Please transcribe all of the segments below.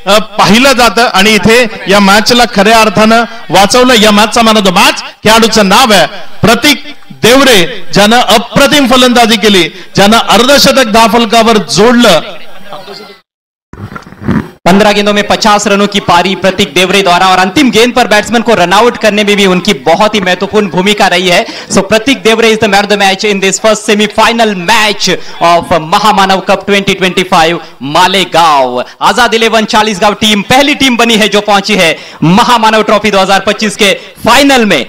पाहिलं जातं आणि इथे या मॅचला खऱ्या अर्थानं वाचवलं. या मॅचचा मॅन ऑफ द मॅच खेळाडूचं नाव आहे प्रतीक देवरे, ज्यानं अप्रतिम फलंदाजी केली, ज्यानं अर्धशतक 10 फलकावर जोडलं. 15 गेंदों में 50 रनों की पारी प्रतीक देवरे द्वारा और अंतिम गेंद पर बैट्समैन को रनआउट करने में भी उनकी बहुत ही महत्वपूर्ण भूमिका रही है. सो प्रतीक देवरे is the man of the match in this first semifinal match of महामानव कप 2025 मालेगांव. आजाद 11 चालीसगांव टीम पहली टीम बनी है जो पहुंची है महामानव ट्रॉफी 2025 के फाइनल में.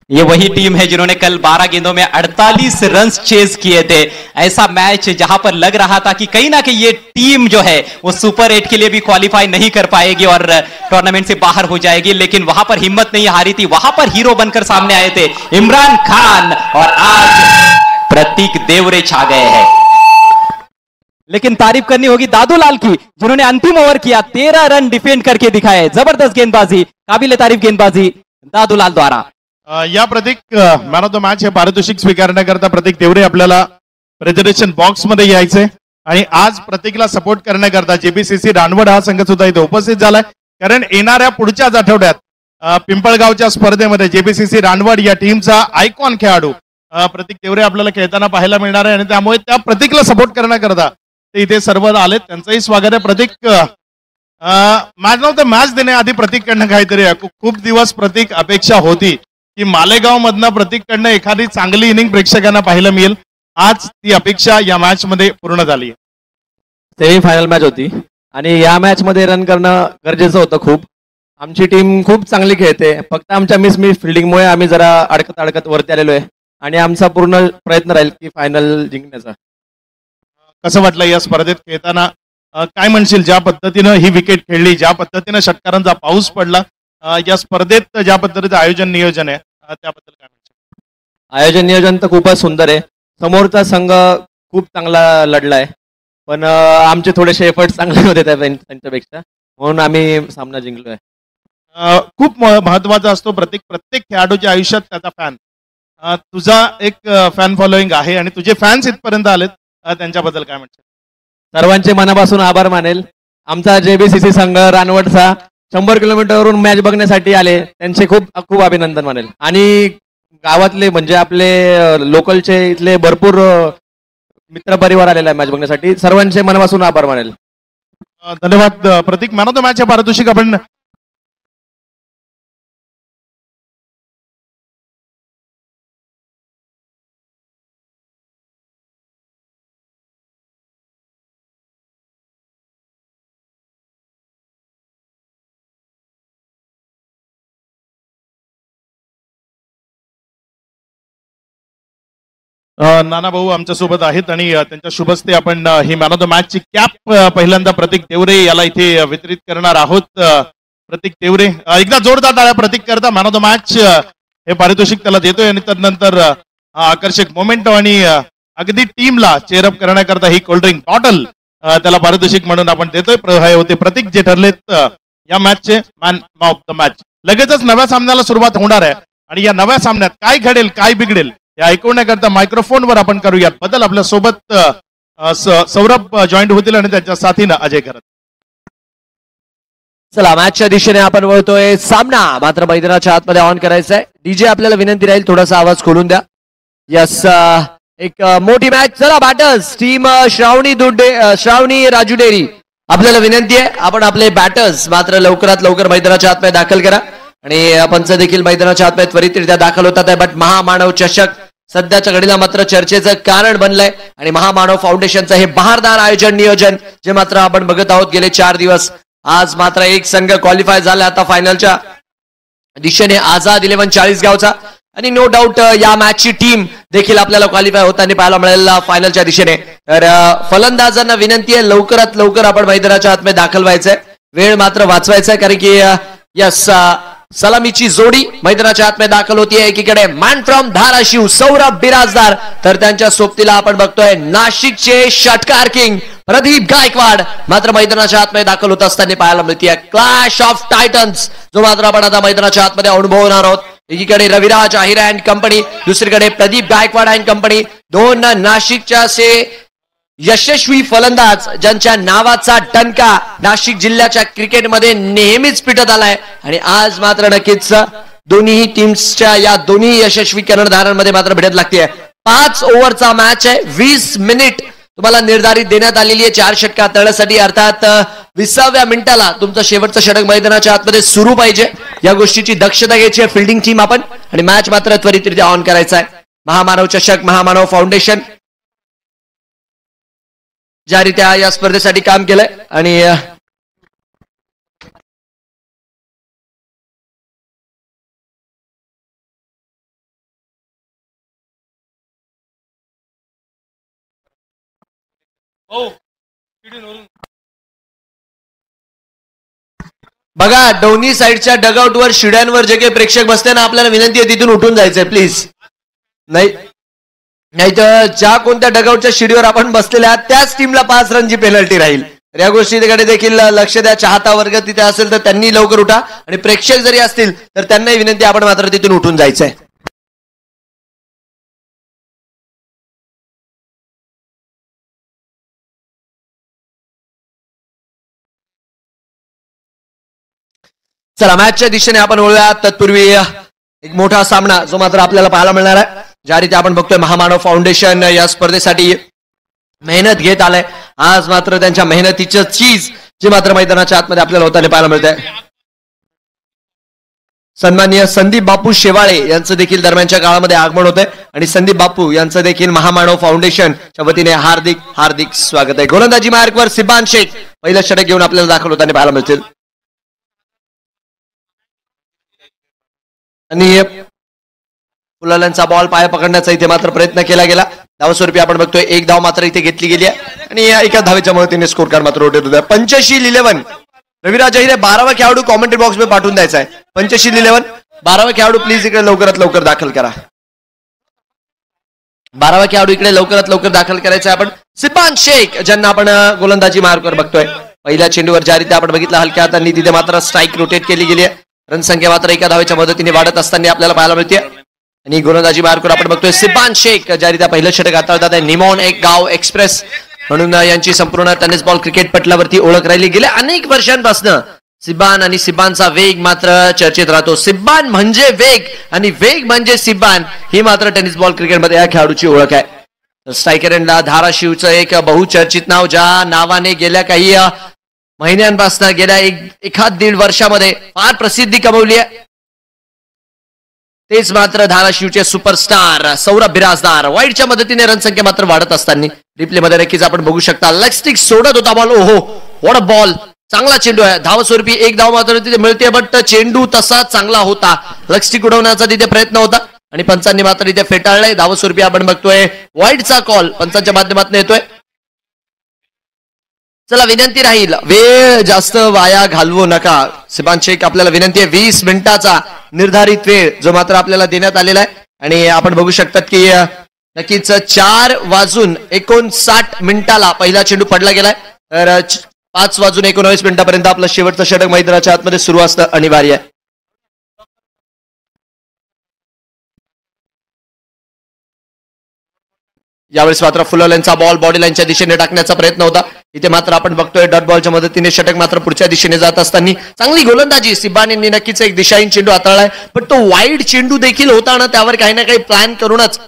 ये वही टीम है जिन्होंने कल 12 गेंदों में 48 रन्स चेज किए थे. ऐसा मैच जहां पर लग रहा था कि कहीं ना कहीं ये टीम जो है वो सुपर 8 के लिए भी क्वालिफाई नहीं कर पाएगी और टूर्नामेंट से बाहर हो जाएगी, लेकिन वहां पर हिम्मत नहीं हारी थी. वहां पर हीरो बनकर सामने आए थे इमरान खान और आज प्रतीक देवरे छा गए हैं. लेकिन तारीफ करनी होगी दादूलाल की, जिन्होंने अंतिम ओवर किया 13 रन डिफेंड करके दिखाए. जबरदस्त गेंदबाजी, काबिल तारीफ गेंदबाजी दादूलाल द्वारा. या प्रतीक मॅन ऑफ द मॅच हे पारितोषिक स्वीकारण्याकरता प्रतीक देवरे आपल्याला प्रेझेंटेशन बॉक्स मध्ये यायचे आणि आज प्रतीकला सपोर्ट करण्याकरता जेबीसीसी रानवड हा संघ सुद्धा इथे उपस्थित झालाय. कारण येणाऱ्या पुढच्याच आठवड्यात पिंपळगावच्या स्पर्धेमध्ये जेबीसीसी रानवड या टीमचा आयकॉन खेळाडू प्रतीक देवरे आपल्याला खेळताना पाहायला मिळणार आहे आणि त्यामुळे त्या प्रतीकला सपोर्ट करण्याकरता ते इथे सर्व आलेत. त्यांचंही स्वागत आहे. प्रतीक मॅन ऑफ द मॅच देण्याआधी प्रतीककडनं काहीतरी खूप दिवस प्रतीक अपेक्षा होती की मालेगाव मधनं प्रतीककडनं एखादी चांगली इनिंग प्रेक्षकांना पाहायला मिळेल. आज ती अपेक्षा या मॅच मध्ये पूर्ण झाली. सेमीफायनल मॅच होती आणि या मॅच मध्ये रन करणं गरजेचं होतं खूप. आमची टीम खूप चांगली खेळते, फक्त आमच्या मिस फिल्डिंगमुळे आम्ही जरा अडकत वरती आलेलो आहे आणि आमचा पूर्ण प्रयत्न राहील की फायनल जिंकण्याचा. कसं वाटलं या स्पर्धेत खेळताना? काय म्हणशील, ज्या पद्धतीनं ही विकेट खेळली, ज्या पद्धतीनं षटकारांचा पाऊस पडला, या स्पर्धेत ज्या पद्धतीचं आयोजन नियोजन आहे त्याबद्दल काय म्हणशील? आयोजन नियोजन तर खूपच सुंदर आहे. समोरचा संघ खूप चांगला लढलाय, पण आमचे थोडेसे एफर्ट चांगले होते त्यांच्यापेक्षा, म्हणून आम्ही सामना जिंकलोय. खूप महत्वाचा असतो प्रत्येक खेळाडूच्या आयुष्यात त्याचा फॅन. तुझा एक फॅन फॉलोईंग आहे आणि तुझे फॅन्स इथपर्यंत आलेत, त्यांच्याबद्दल काय म्हणशील? सर्वांचे मनापासून आभार मानेल. आमचा जेबीसीसी संघ रानवडचा 100 किलोमीटरवरून मॅच बघण्यासाठी आले, त्यांचे खूप खूप अभिनंदन मानेल. आणि गावातले म्हणजे आपले लोकलचे इथले भरपूर मित्र परिवार आलेला आहे मॅच बघण्यासाठी. सर्वांचे मनापासून आभार मानेल. धन्यवाद प्रतीक. मॅन ऑफ द मॅच पारितोषिक आपण नाना भाऊ आमच्या सोबत आहेत आणि त्यांच्या शुभस्ते आपण he man of the match ची कॅप पहिल्यांदा प्रतीक देवरे याला इथे वितरित करणार आहोत. प्रतीक देवरे, एकदा जोरदार टाळ्या प्रतीक करता. मॅन ऑफ द मॅच हे पारितोषिक त्याला देतोय आणि त्यानंतर आकर्षक मोमेंटो आणि अगदी टीमला चेअरअप करण्याकरता ही कोल्ड्रिंक बॉटल त्याला पारितोषिक म्हणून आपण देतोय. हे होते प्रतीक जे ठरलेत या मॅचचे मॅन ऑफ द मॅच. लगेचच नव्या सामन्याला सुरुवात होणार आहे आणि या नव्या सामन्यात काय घडेल काय बिघडेल हे ऐकवण्याकरता मायक्रोफोनवर आपण करूयात बदल. आपल्या सोबत सौरभ जॉईंट होतील आणि त्यांच्या साथीनं अजय करत. चला मॅचच्या दिशेने आपण वळतोय. सामना मात्र मैदानाच्या आतमध्ये ऑन करायचा आहे. डीजे आपल्याला विनंती राहील थोडासा आवाज खोलून द्या. यस, एक मोठी मॅच. चला batters team Shravani Raju dairy, आपल्याला विनंती आहे आपण आपले बॅटर्स मात्र लवकरात लवकर मैदानाच्या आतमध्ये दाखल करा आणि पंच देखील मैदानाच्या आतमध्ये त्वरितरित्या दाखल होतात आहे. बट महामानव चषक सध्याच्या घडीला मात्र चर्चेचं कारण बनलंय आणि महामानव फाउंडेशनचं हे बहारदार आयोजन नियोजन जे मात्र आपण बघत आहोत गेले 4 दिवस. आज मात्र एक संघ क्वालिफाय झाला आता फायनलच्या दिशेने, आझाद 11 चाळीसगावचा. आणि नो डाऊट या मॅचची टीम देखील आपल्याला क्वालिफाय होताना पाहायला मिळेल फायनलच्या दिशेने. तर फलंदाजांना विनंती आहे लवकरात लवकर आपण मैदानाच्या आतमध्ये दाखल व्हायचंय, वेळ मात्र वाचवायचा आहे. कारण की यस, सलामीची जोडी मैदानाच्या आतमध्ये दाखल होतीये. एकीकडे मॅन फ्रॉम धाराशिव सौरभ बिराजदार, तर त्यांच्या सोबतीला आपण बघतोय नाशिकचे षटकार किंग प्रदीप गायकवाड मात्र मैदानाच्या आतमध्ये दाखल होत असताना पाहायला मिळते. क्लॅश ऑफ टायटन्स जो मात्र आपण आता मैदानाच्या आतमध्ये अनुभवणार आहोत. एकीकडे रविराज आहिरा अँड कंपनी, दुसरीकडे प्रदीप गायकवाड अँड कंपनी. दोन नाशिकच्या असे यशस्वी फलंदाज ज्यांच्या नावाचा डंका नाशिक जिल्ह्याच्या क्रिकेटमध्ये नेहमीच पिटत आलाय आणि आज मात्र नक्कीच दोन्ही टीम्सच्या या दोन्ही यशस्वी कर्णधारांमध्ये मात्र भिडत लागते. 5 ओव्हरचा मॅच आहे. 20 मिनिट तुम्हाला निर्धारित देण्यात आलेली आहे 4 षटका तळण्यासाठी. अर्थात 20व्या मिनिटाला तुमचं शेवटचं षटक मैदानाच्या आतमध्ये सुरू पाहिजे. या गोष्टीची दक्षता घ्यायची आहे फिल्डिंग टीम आपण आणि मॅच मात्र त्वरितरित्या ऑन करायचा आहे. महामानव चषक महामानव फाउंडेशन ज्यारित्या या स्पर्धेसाठी काम केलंय आणि बघा दोन्ही साईडच्या डगआउटवर शिड्यांवर जे काही प्रेक्षक बसते ना आपल्याला विनंती आहे तिथून उठून जायचंय प्लीज. नाही तर ज्या कोणत्या डगआउटच्या शिडीवर आपण बसलेले आहात त्याच टीमला 5 रनची पेनल्टी राहील. तर या गोष्टीकडे देखील लक्ष द्या. चाहता वर्ग तिथे असेल तर त्यांनी लवकर उठा आणि प्रेक्षक जरी असतील तर त्यांनाही विनंती आपण मात्र तिथून उठून जायचंय. चला मॅचच्या दिशेने आपण वळूया. तत्पूर्वी एक मोठा सामना जो मात्र आपल्याला पाहायला मिळणार आहे. ज्या रीती आपण बघतोय महामानव फाउंडेशन या स्पर्धेसाठी मेहनत घेत आलंय. आज मात्र त्यांच्या मेहनतीचं चीज जे मात्र मैदानाच्या आतमध्ये आपल्याला होताना पाहायला मिळत आहे. सन्माननीय संदीप बापू शेवाळे यांचं देखील दरम्यानच्या काळामध्ये आगमन होतंय आणि संदीप बापू यांचं देखील महामानव फाउंडेशनच्या वतीने हार्दिक हार्दिक स्वागत आहे. गोलंदाजी मार्कवर सिबान शेख पहिलं षटक घेऊन आपल्याला दाखल होताना पाहायला मिळतील आणि फुलाल्यांचा बॉल पाया पकडण्याचा इथे मात्र प्रयत्न केला गेला. धावस्वरूपी आपण बघतोय 1 धाव मात्र इथे घेतली गेली आहे आणि एका धावेच्या मदतीने स्कोर कार्ड मात्र रोटेट होत आहे. 85-11 रविराज अहिरे 12वा खेळाडू कॉमेंट्री बॉक्स मध्ये पाठवून द्यायचा आहे. 85-11 12वा खेळाडू प्लीज इकडे लवकरात लवकर दाखल करा. 12वा खेळाडू इकडे लवकरात लवकर दाखल करायचा आहे आपण. सिबान शेख ज्यांना आपण गोलंदाजी मार्कवर बघतोय. पहिल्या चेंडूवर ज्या रीती आपण बघितलं हलक्या हातांनी तिथे मात्र स्ट्राईक रोटेट केली गेली आहे. रनसंख्या मात्र एका धावेच्या मदतीने वाढत असताना आपल्याला पाहायला मिळते आणि गोलंदाजी मार्कवर आपण बघतोय सिबान शेख ज्या रीत्या पहिलं षटक हाताळतात आहे. निमॉन एक गाव एक्सप्रेस म्हणून यांची संपूर्ण टेनिस बॉल क्रिकेट पटलावरती ओळख राहिली. गेल्या अनेक वर्षांपासून सिबान आणि सिबानचा वेग मात्र चर्चेत राहतो. सिबान म्हणजे वेग आणि वेग म्हणजे सिबान ही मात्र टेनिस बॉल क्रिकेटमध्ये या खेळाडूची ओळख आहे. स्ट्रायकर एंडला धाराशिवचं एक बहुचर्चित नाव ज्या नावाने गेल्या काही महिन्यांपासून गेल्या 1-1.5 वर्षामध्ये फार प्रसिद्धी कमवली आहे. तेच मात्र धाराशिवचे सुपरस्टार सौरभ बिराजदार वाईडच्या मदतीने रनसंख्या मात्र वाढत असताना रिप्ले मध्ये नक्कीच आपण बघू शकता. लेग स्टिक सोडत होता बॉल. ओहो व्हॉट अ बॉल. चांगला चेंडू आहे. धावस्वरूपी 1 धाव मात्र तिथे मिळते बट चेंडू तसा चांगला होता. लेग स्टिक उडवण्याचा तिथे प्रयत्न होता आणि पंचांनी मात्र तिथे फेटाळलाय. धावस्वरूपी आपण बघतोय वाईडचा कॉल पंचांच्या माध्यमातून येतोय. चला विनंती राहील वेळ जास्त वाया घालवू नका. सिबान शेख आपल्याला विनंती आहे 20 मिनिटाचा निर्धारित वेळ जो मात्र आपल्याला देण्यात आलेला आहे आणि आपण बघू शकतात की नक्कीच 4:59 पहिला चेंडू पडला गेलाय. तर 5:19 पर्यंत आपलं शेवटचं षटक मैदानाच्या आतमध्ये सुरू असणं अनिवार्य आहे. यावेळेस मात्र फुलाल्यांचा बॉल बॉडी लाईनच्या दिशेने टाकण्याचा प्रयत्न होता. इथे मात्र आपण बघतोय डॉट बॉलच्या मदतीने षटक मात्र पुढच्या दिशेने जात असताना चांगली गोलंदाजी सिबान यांनी नक्कीच एक दिशाहीन चेंडू हाताळलाय पण तो वाईड चेंडू देखील होता ना त्यावर काही ना काही प्लॅन करूनच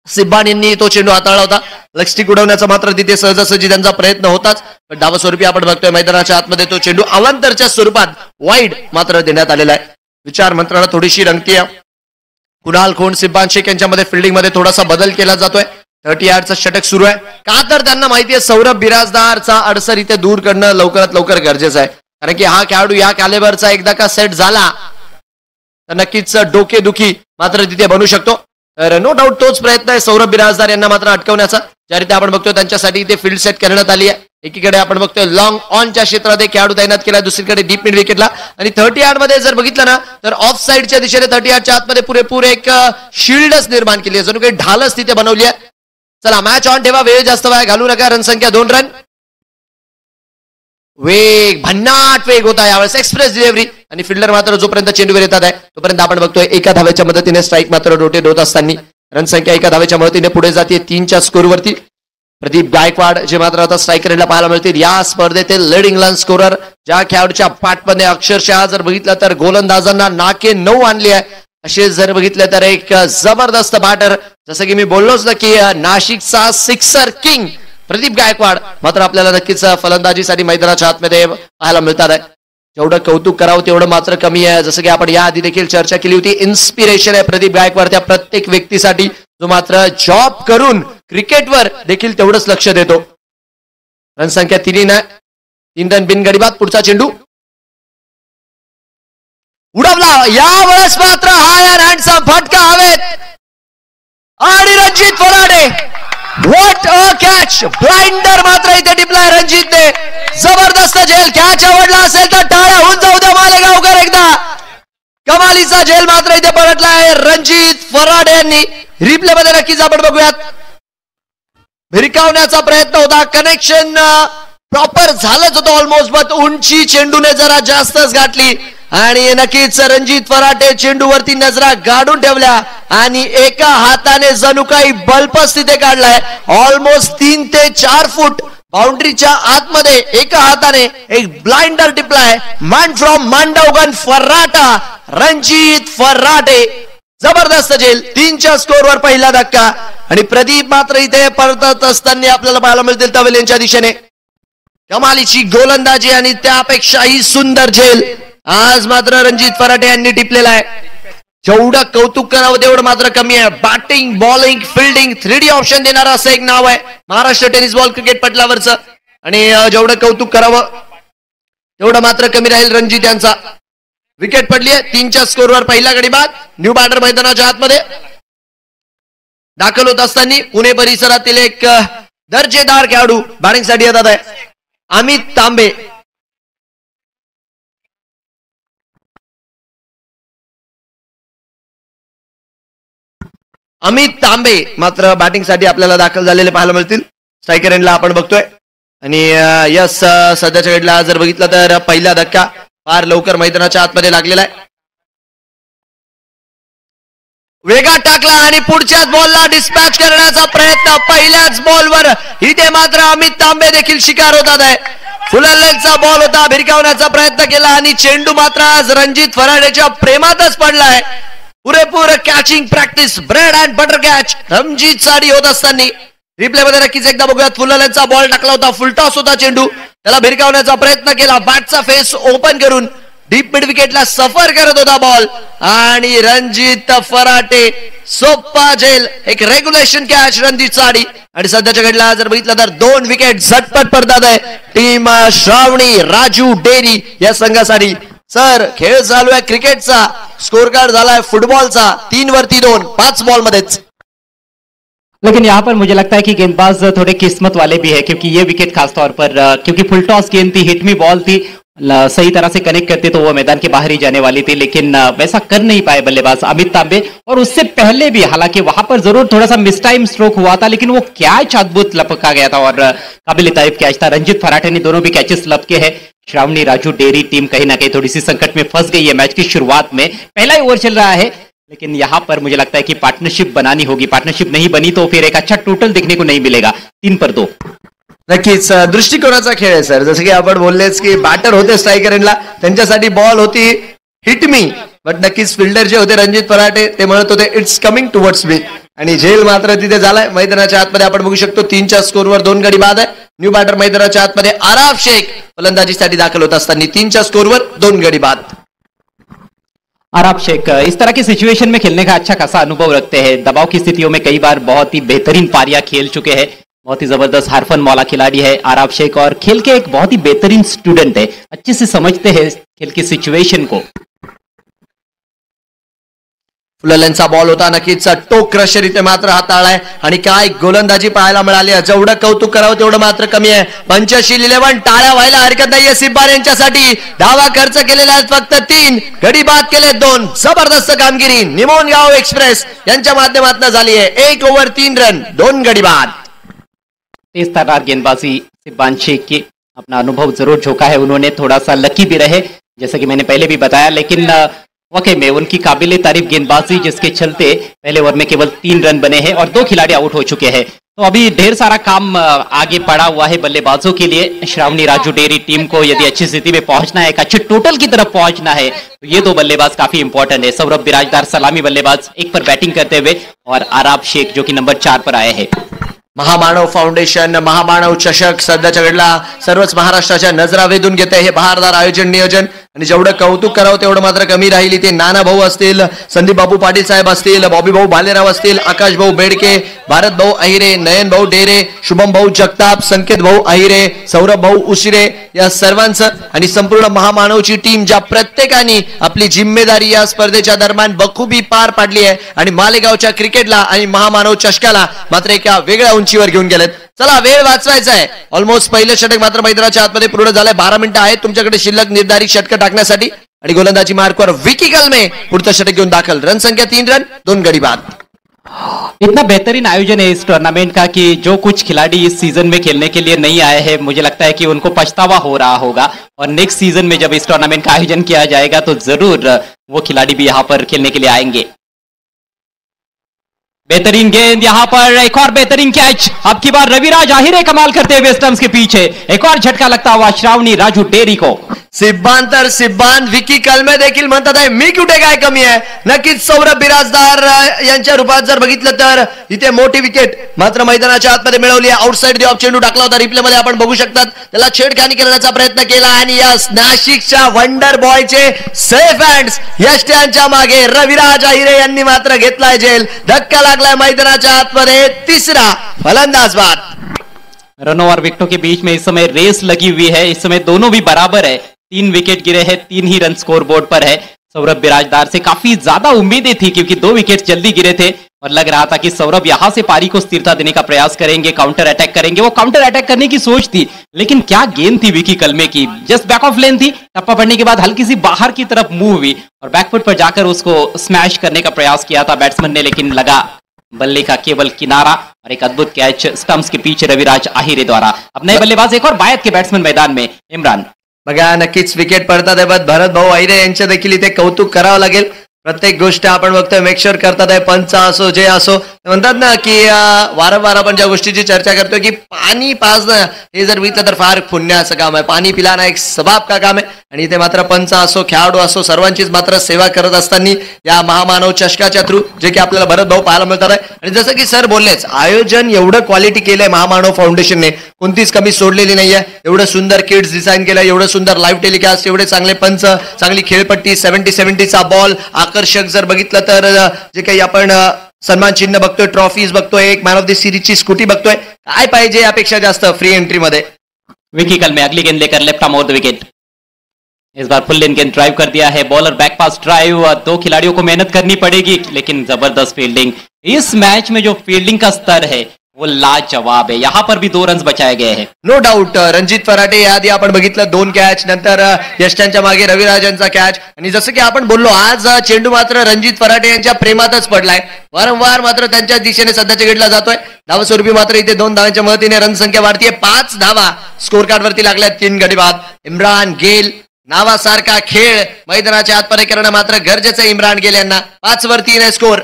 सिबान यांनी तो चेंडू हाताळला होता. लेगस्टिक उडवण्याचा मात्र तिथे सहजासहजी त्यांचा प्रयत्न होताच पण डावस्वरूपी आपण बघतोय मैदानाच्या आतमध्ये तो चेंडू अवांतरच्या स्वरूपात वाईड मात्र देण्यात आलेला आहे. विचार मंत्राला थोडीशी रंगतीय. कुणाल खोंड सिबान शेख यांच्यामध्ये फिल्डिंग मध्ये थोडासा बदल केला जातोय. 30 यार्डचं षटक सुरू आहे का तर त्यांना माहिती आहे सौरभ बिराजदारचा अडसर इथे दूर करणं लवकरात लवकर गरजेचं आहे कारण की हा खेळाडू या कॅलेबरचा एकदा का सेट झाला तर नक्कीच डोकेदुखी मात्र तिथे बनू शकतो. तर नो डाऊट तोच प्रयत्न आहे सौरभ बिराजदार यांना मात्र अटकवण्याचा ज्या रीती आपण बघतोय त्यांच्यासाठी इथे फील्ड सेट करण्यात आली आहे. एकीकडे आपण बघतोय लॉंग ऑनच्या क्षेत्रात एक खेळाडू तैनात केला दुसरीकडे डीप मिड विकेटला आणि 30 यार्ड मध्ये जर बघितलं ना तर ऑफ साईडच्या दिशेने 30 यार्डच्या आतमध्ये पुरेपूर एक शिल्डच निर्माण केली आहे जणू काही ढालच तिथे बनवली आहे. चला मॅच ऑन ठेवा वेळ जास्त वाया घालू नका. रनसंख्या 2 रन. वेग भन्नाट वेग होता यावेळेस एक्सप्रेस डिलिव्हरी आणि फिल्डर मात्र जोपर्यंत चेंडूवर येतात आहे तोपर्यंत आपण बघतोय एका धावेच्या मदतीने स्ट्राईक मात्र रोटेट होत असताना रनसंख्या एका धावेच्या मदतीने पुढे जाते 3च्या स्कोरवरती. प्रदीप गायकवाड जे मात्र आता स्ट्रायकर एंडला पाहायला मिळतील या स्पर्धेतील लीडिंग रन स्कोरर, ज्या खेळाडूच्या पाठमध्ये अक्षरशः जर बघितलं तर गोलंदाजांना नाके 9 आणली आहे, असे जर बघितलं तर एक जबरदस्त बॅटर. जसं की मी बोललोच ना की नाशिकचा सिक्सर किंग प्रदीप गायकवाड मात्र आपल्याला नक्कीच फलंदाजीसाठी मैदानाच्या आतमध्ये पाहायला मिळतात आहे. जेवढं कौतुक करावं तेवढं मात्र कमी आहे. जसं की आपण याआधी देखील चर्चा केली होती, इन्स्पिरेशन आहे प्रदीप गायकवाड त्या प्रत्येक व्यक्तीसाठी जो मात्र जॉब करून क्रिकेटवर देखील तेवढंच लक्ष देतो. रनसंख्या 3 आहे, 3 रन बिनगडी बाद. पुढचा चेंडू उडवला, यावेळेस मात्र हाय अँड हँडसम फटका हवेत आणि Ranjit Faraday, what a catch. Blinder मात्र इथे टिपलाय रणजितने. जबरदस्त झेल, कॅच आवडला असेल तर टाळ्या होऊन जाऊ द्या मालेगावकर. एकदा कमालीचा झेल मात्र इथे पलटलाय रणजित फराडे यांनी. रिप्ले मध्ये नक्कीच आपण बघूयात. भिरकावण्याचा प्रयत्न होता, कनेक्शन प्रॉपर झालंच होतं ऑलमोस्ट, बट उंची चेंडूने जरा जास्तच गाठली आणि नक्कीच रणजित फराटे चेंडूवरती नजरा गाडून ठेवल्या आणि एका हाताने जणू काही बल्बच तिथे काढलाय. ऑलमोस्ट 3 ते 4 फूट बाउंड्रीच्या आतमध्ये एका हाताने एक ब्लाइंडर टिपलाय. Man from Mandavgan Farata Ranjit Farate. जबरदस्त झेल, 3च्या स्कोरवर पहिला धक्का आणि प्रदीप मात्र इथे परतत असताना आपल्याला पाहायला मिळतील तवेल दिशेने. कमालीची गोलंदाजी आणि त्यापेक्षाही सुंदर झेल आज मात्र रणजित फराटे यांनी टिपलेला आहे. जेवढं कौतुक करावं तेवढं मात्र कमी आहे. Batting, bowling, fielding 3D option देणारं असं एक नाव आहे महाराष्ट्र टेनिस बॉल क्रिकेट पटलावरचं आणि जेवढं कौतुक करावं तेवढं मात्र कमी राहील रणजित यांचा. विकेट पडली आहे, 3च्या स्कोरवर पहिला गडी बाद. न्यू बॅटर मैदानाच्या आतमध्ये दाखल होत असताना पुणे परिसरातील एक दर्जेदार खेळाडू बॅटिंगसाठी येतात आहे, अमित तांबे. अमित तांबे मात्र बॅटिंगसाठी आपल्याला दाखल झालेले पाहायला मिळतील. स्ट्रायकर एंडला आपण बघतोय आणि यस सध्याच्या घडला जर बघितलं तर पहिला धक्का फार लवकर मैदानाच्या आतमध्ये लागलेला आहे. वेगात टाकला आणि पुढच्याच बॉलला डिस्पॅच करण्याचा प्रयत्न. पहिल्याच बॉलवर इथे मात्र अमित तांबे देखील शिकार होतात आहे. फुललेलचा बॉल होता, भिरकावण्याचा प्रयत्न केला आणि चेंडू मात्र आज रणजित फराडेच्या प्रेमातच पडलाय. पुरेपूर catching practice, bread and butter catch Ranjit साठी होत असताना रिप्ले मध्ये नक्कीच एकदा बघूयात. फुललेलचा बॉल टाकला होता, फुलटॉस होता चेंडू, त्याला भिरकावण्याचा प्रयत्न केला, बॅटचा फेस ओपन करून डीप मिड विकेटला सफर करत होता बॉल आणि रणजित फराटे सोप्पा झेल, एक रेग्युलेशन कॅच रणजित साठी. आणि सध्याच्या घडला जर बघितलं तर 2 विकेट झटपट पडतात आहे टीम श्रावणी राजू डेरी या संघासाठी. सर खेळ चालू आहे क्रिकेटचा, स्कोर कार्ड झालाय फुटबॉलचा, 3 वरती 2, 5 बॉल मध्येच. लेकिन यहाँ पर मुझे लगता है कि गेंदबाज थोड़े किस्मत वाले भी है, क्योंकि ये विकेट खासतौर पर क्योंकि फुल टॉस गेंद थी, हिट मी बॉल थी, सही तरह से कनेक्ट करते तो वो मैदान के बाहर ही जाने वाली थी, लेकिन वैसा कर नहीं पाए बल्लेबाज अमित तांबे. और उससे पहले भी हालांकि वहां पर जरूर थोड़ा सा मिस टाइम स्ट्रोक हुआ था, लेकिन वो कैच अद्भुत लपका गया था और काबिल तारीफ कैच था. रंजित फराटे ने दोनों भी कैचेस लपके हैं. श्रावणी राजू डेरी टीम कहीं ना कहीं थोड़ी सी संकट में फंस गई है मैच की शुरुआत में. पहला ही ओवर चल रहा है, लेकिन यहां पर मुझे लगता है कि पार्टनरशिप बनानी होगी. पार्टनरशिप नहीं बनी तो फिर एक अच्छा टोटल देखने को नहीं मिलेगा. 3-2 नक्कीच दृष्टिकोनाचा खेळ आहे सर. जसं की आपण बोललेच की बॅटर होते स्ट्रायकर एंडला, त्यांच्यासाठी बॉल होती हिट मी, बट नक्कीच फिल्डर जे होते रणजित फराटे ते म्हणत होते इट्स कमिंग टुवर्ड्स मी आणि झेल मात्र तिथे झालाय. मैदानाच्या आतमध्ये आपण बघू शकतो 3च्या स्कोरवर 2 गडी बाद आहे. न्यू बॅटर मैदानाच्या आतमध्ये आराफ शेख फलंदाजीसाठी दाखल होत असताना 3च्या स्कोरवर 2 गडी बाद. आराफ शेख इस तरह की सिचुएशन में खेलने का अच्छा खासा अनुभव रखते हैं. दबाव की स्थितियों में कई बार बहुत ही बेहतरीन पारियां खेल चुके हैं. बहुत ही जबरदस्त हारफन मौला खिलाड़ी है आराफ शेख और खेल के एक बहुत ही बेहतरीन स्टूडेंट है. अच्छे से समझते हैं खेल की सिचुएशन को. फुललेनचा बॉल होता, नक्कीच टोक क्रशर इथे मात्र हाताळलाय आणि काय गोलंदाजी पाहायला मिळाली. जेवढं कौतुक करावं तेवढं मात्र कमी आहे. पंचशील 11 टाळ्या व्हायला हरकत नाहीये सिब्बार यांच्यासाठी. धावा खर्च केलेल्या आहेत फक्त 3, गडी बाद केले 2. जबरदस्त कामगिरी निमोनगाव एक्सप्रेस यांच्या माध्यमातून झाली आहे. 1 ओव्हर 3 रन 2 गडी बाद. तेज तर्रार गेंदबाजी सिब्बान शेख की अपना अनुभव जरूर झोंका है. उन्होंने थोड़ा सा लकी भी रहे जैसा कि मैंने पहले भी बताया, लेकिन वाकई में उनकी काबिल तारीफ गेंदबाजी जिसके चलते पहले ओवर में केवल 3 रन बने हैं और 2 खिलाड़ी आउट हो चुके हैं. तो अभी ढेर सारा काम आगे पड़ा हुआ है बल्लेबाजों के लिए। श्रावणी राजू डेयरी टीम को यदि अच्छी स्थिति में पहुंचना है, एक अच्छे टोटल की तरफ पहुंचना है, तो ये दो बल्लेबाज काफी इंपॉर्टेंट है। सौरभ बिराजदार सलामी बल्लेबाज 1 पर बैटिंग करते हुए और आराब शेख जो कि नंबर 4 पर आए हैं। महामानव फाउंडेशन महामानव चषक सध्याच्या घडला सर्वच महाराष्ट्राच्या नजरा वेधून घेते हे बहारदार आयोजन नियोजन आणि जेवढं कौतुक करावं तेवढं मात्र कमी राहील। इथे नाना भाऊ असतील, संदीप बाबू पाटील साहेब असतील, बॉबी भाऊ भालेराव असतील, आकाश भाऊ बेडके, भारत भाऊ अहिरे, नयन भाऊ डेरे, शुभम भाऊ जगताप, संकेत भाऊ अहिरे, सौरभ भाऊ उशिरे या सर्वांचं आणि संपूर्ण महामानवची टीम ज्या प्रत्येकाने आपली जिम्मेदारी या स्पर्धेच्या दरम्यान बखूबी पार पाडली आहे आणि मालेगावच्या क्रिकेटला आणि महामानव चषकाला मात्र एका वेगळ्या उंचीवर घेऊन गेलेत। चला वेळ वाचवायचा आहे। ऑलमोस्ट पहिलं षटक मात्र मैदानाच्या आतमध्ये पूर्ण झालंय। 12 मिनिटं आहेत तुमच्याकडे शिल्लक निर्धारित षटक टाकण्यासाठी आणि गोलंदाजी मार्कवर विकी कलमे पुढचं षटक घेऊन दाखल। रन संख्या 3 रन 2 गडी बाद। इतना बेहतरीन आयोजन है इस टूर्नामेंट का कि जो कुछ खिलाड़ी इस सीजन में खेलने के लिए नहीं आए हैं, मुझे लगता है कि उनको पछतावा हो रहा होगा और नेक्स्ट सीजन में जब इस टूर्नामेंट का आयोजन किया जाएगा तो जरूर वो खिलाड़ी भी यहाँ पर खेलने के लिए आएंगे। बेहतरीन गेंद, यहां पर एक और बेहतरीन कैच। अब की बार रविराज आहिरे कमाल करते हुए स्टंप्स के पीछे एक और झटका लगता हुआ श्रावणी राजू डेरी को। सिब्बान तर सिब्बान, विकी कलमे देखील म्हणतात आहे मी कुठे काय कमी आहे। नक्कीच सौरभ बिराजदार यांच्या रूपात जर बघितलं तर इथे मोठी विकेट मात्र मैदानाच्या आतमध्ये मिळवली आहे। आउटसाइड द ऑफ चेंडू टाकला होता, रिप्ले मध्ये आपण बघू शकतात। त्याला छेडखानी करण्याचा प्रयत्न केला आणि या नाशिकच्या वंडर बॉयचे सेफ हँड्स यष्ट्यांच्या मागे रविराज आहिरे यांनी मात्र घेतलाय जेल। धक्का लागलाय मैदानाच्या आतमध्ये, तिसरा फलंदाज बाद। रनों और विकेटों के बीच में इस समय रेस लगी हुई है। इस समय दोनों भी बराबर है, 3 विकेट गिरे हैं, 3 ही रन स्कोर बोर्ड पर है। सौरभ बिराजदार से काफी ज्यादा उम्मीदें थी क्योंकि 2 विकेट जल्दी गिरे थे और लग रहा था कि सौरभ यहां से पारी को स्थिरता देने का प्रयास करेंगे, काउंटर अटैक करेंगे। वो काउंटर अटैक करने की सोच थी, लेकिन क्या गेंद थी विकी कलमे की। जस्ट बैक ऑफ लेन थी, टप्पा पड़ने के बाद हल्की सी बाहर की तरफ मूव हुई और बैकफुट पर जाकर उसको स्मैश करने का प्रयास किया था बैट्समैन ने, लेकिन लगा बल्ले का केवल किनारा और एक अद्भुत कैच स्टंप्स के पीछे रविराज आहिरे द्वारा। अब नए बल्लेबाज एक और बायत के बैट्समैन मैदान में, इमरान। बघा नक्कीच विकेट पडतात आहे, भरत भाऊ अहिरे यांचे देखील इथे कौतुक करावं लागेल। प्रत्येक गोष्ट आपण बघतोय मेकश्योर करतात आहे, पंच असो जे असो, म्हणतात ना की वारंवार आपण ज्या गोष्टीची चर्चा करतोय की पाणी पाजणं हे जर बघितलं तर फार पुण्याचं काम आहे। पाणी पिलाना एक सबाब का काम आहे आणि इथे मात्र पंच असो खेळाडू असो सर्वांचीच मात्र सेवा करत असताना या महामानव चषकाच्या थ्रू जे की आपल्याला भरत भाऊ पाहायला मिळतात आहे। आणि जसं की सर बोललेच आयोजन एवढं क्वालिटी केलंय महामानव फाउंडेशनने, कोणतीच कमी सोडलेली नाहीये। एवढं सुंदर किट्स डिझाईन केलं, एवढं सुंदर लाईव्ह टेलिकास्ट, एवढे चांगले पंच, चांगली खेळपट्टी, 70-70चा बॉल, आकर्षक जर बघितलं तर जे काही आपण सन्मान चिन्ह बघतोय, ट्रॉफीज बघतोय, एक मॅन ऑफ द सीरीजची स्कूटी बघतोय, काय पाहिजे यापेक्षा जास्त फ्री एंट्री मध्ये। विकी कलमे अगली गेंद लेकर left arm over the wicket. इस बार फुल लेन गेंद ड्राइव कर दिया है, बॉलर बैक पास ड्राइव। 2 खिलाड़ियों को मेहनत करनी पड़ेगी लेकिन जबरदस्त फील्डिंग। इस मैच में जो फील्डिंग का स्तर है वो लाजवाब है, यहां पर भी 2 रन बचाए गए हैं। नो डाऊट रणजित फराटे याआधी आपण बघितलं 2 कॅच, नंतर यष्टांच्या मागे रविराजांचा कॅच आणि जसं की आपण बोललो आज चेंडू मात्र रणजित फराटे यांच्या प्रेमातच पडलाय। वारंवार मात्र त्यांच्या दिशेने सध्याच्या गेडला जातोय। धावस्वरूपी मात्र इथे 2 धावांच्या मदतीने रन संख्या वाढतीये, 5 धावा स्कोर कार्ड वरती लागल्यात, 3 गडी बाद। इम्रान गेल नावासारखा खेळ मैदानाच्या आतपर्यंत करणं मात्र गरजेचं आहे इम्रान गेल यांना। 5 वरती स्कोर।